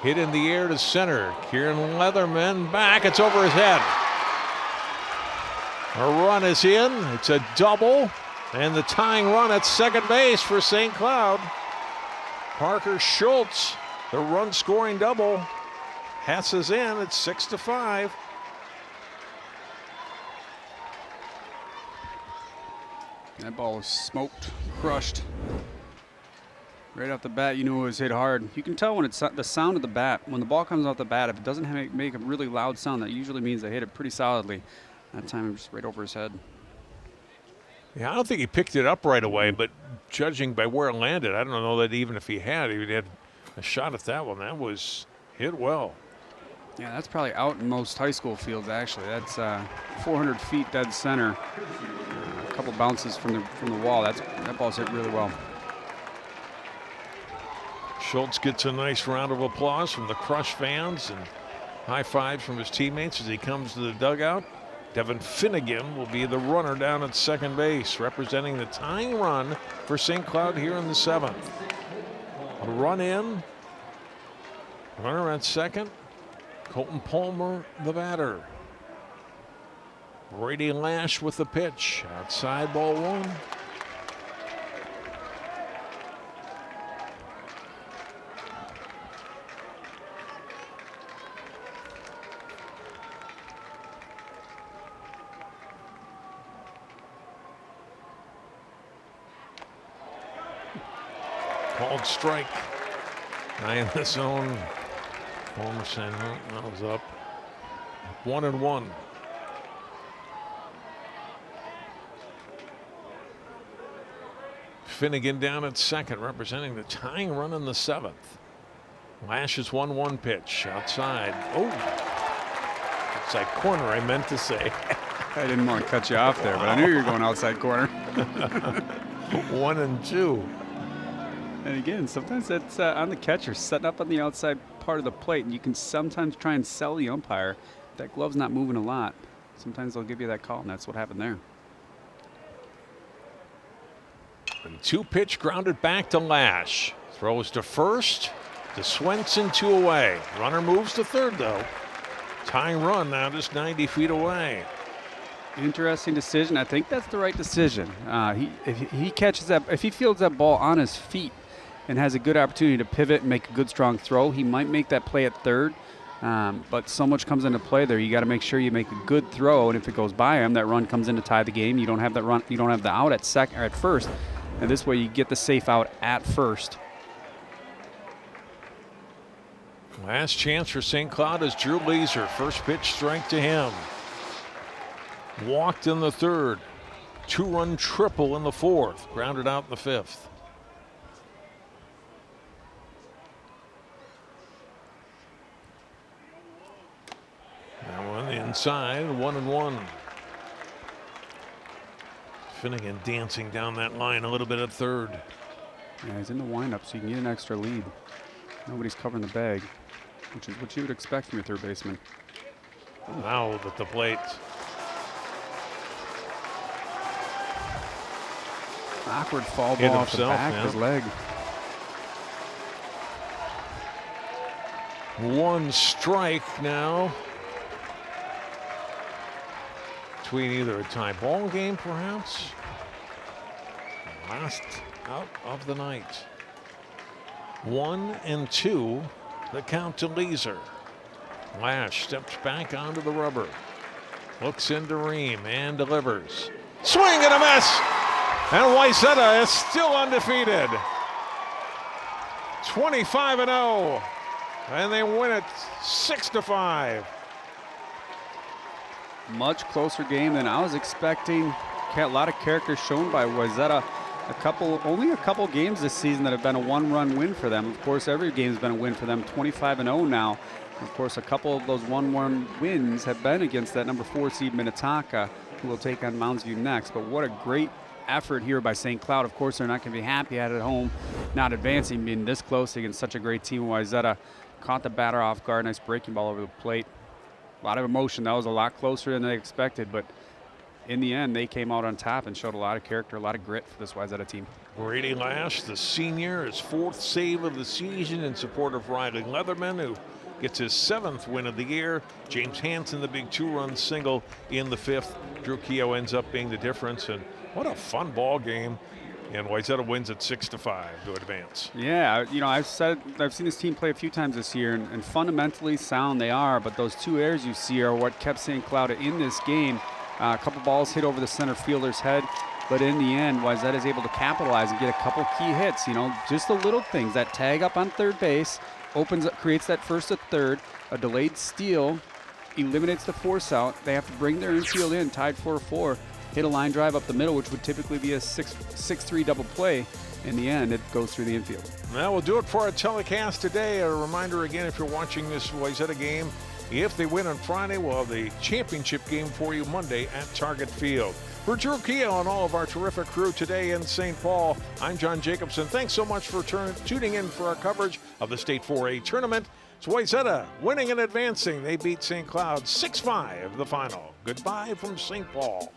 Hit in the air to center. Kieran Leatherman back. It's over his head. A run is in. It's a double. And the tying run at second base for St. Cloud. Parker Schultz, the run scoring double. Hess is in. It's 6-5. That ball was smoked, crushed. Right off the bat, you knew it was hit hard. You can tell when it's the sound of the bat. When the ball comes off the bat, if it doesn't make a really loud sound, that usually means they hit it pretty solidly. That time it was right over his head. Yeah, I don't think he picked it up right away, but judging by where it landed, I don't know that even if he had a shot at that one. That was hit well. Yeah, that's probably out in most high school fields, actually. That's 400 feet dead center. A couple bounces from the wall. That ball's hit really well. Schultz gets a nice round of applause from the Crush fans and high fives from his teammates as he comes to the dugout. Devin Finnegan will be the runner down at second base, representing the tying run for St. Cloud here in the 7th. A run in. Runner at second. Colton Palmer, the batter. Brady Lash with the pitch. Outside, ball one. Called strike. High in the zone. Palmer saying, oh, that was up. 1-1. Finnegan down at second, representing the tying run in the seventh. Lash's 1-1 pitch outside. Oh, outside corner, I meant to say. I didn't want to cut you off there, but I knew you were going outside corner. 1-2. And again, sometimes that's on the catcher, setting up on the outside part of the plate, and you can sometimes try and sell the umpire. If that glove's not moving a lot, sometimes they'll give you that call, and that's what happened there. And 2-pitch grounded back to Lash. Throws to first, to Swenson, 2 away. Runner moves to third, though. Tying run now just 90 feet away. Interesting decision. I think that's the right decision. If he catches that, if he fields that ball on his feet and has a good opportunity to pivot and make a good strong throw, he might make that play at third. But so much comes into play there. You got to make sure you make a good throw, and if it goes by him, that run comes in to tie the game. You don't have that run. You don't have the out at second or at first, and this way you get the safe out at first. Last chance for St. Cloud is Drew Leeser. First pitch strike to him. Walked in the third. 2-run triple in the fourth. Grounded out in the fifth. That one inside, 1-1. Finnegan dancing down that line a little bit at third. Yeah, he's in the windup, so you can get an extra lead. Nobody's covering the bag, which is what you would expect from your third baseman. Now at the plate. Awkward fall Hit ball off the himself, back of his leg. One strike now. Between either a tie ball game, perhaps. Last out of the night. 1-2. The count to Leeser. Lash steps back onto the rubber. Looks into Ream and delivers. Swing and a miss. And Wayzata is still undefeated. 25-0. And they win it 6-5. Much closer game than I was expecting. A lot of character shown by Wayzata. Only a couple games this season that have been a one-run win for them. Of course, every game's been a win for them. 25-0 now. Of course, a couple of those 1-1 wins have been against that number 4 seed Minneapolis, who will take on Mounds View next. But what a great effort here by St. Cloud. Of course, they're not going to be happy at home, not advancing, being this close against such a great team. Wayzata caught the batter off guard. Nice breaking ball over the plate. A lot of emotion. That was a lot closer than they expected, but in the end, they came out on top and showed a lot of character, a lot of grit for this Wayzata team. Brady Lash, the senior, his 4th save of the season in support of Riley Leatherman, who gets his 7th win of the year. James Hansen, the big 2-run single in the 5th. Drew Keogh ends up being the difference, and what a fun ball game. And Wayzata wins at 6-5 to advance. Yeah, you know, I've seen this team play a few times this year, and fundamentally sound they are, but those 2 errors you see are what kept St. Cloud in this game. A couple balls hit over the center fielder's head, but in the end, Wayzata is able to capitalize and get a couple key hits. You know, just the little things. That tag up on third base creates that first at third. A delayed steal eliminates the force out. They have to bring their infield in, tied 4-4. Hit a line drive up the middle, which would typically be a 6-3 double play. In the end, it goes through the infield. That will do it for our telecast today. A reminder again, if you're watching this Wayzata game, if they win on Friday, we'll have the championship game for you Monday at Target Field. For Drew Keogh and all of our terrific crew today in St. Paul, I'm John Jacobson. Thanks so much for tuning in for our coverage of the State 4A tournament. It's Wayzata winning and advancing. They beat St. Cloud 6-5 the final. Goodbye from St. Paul.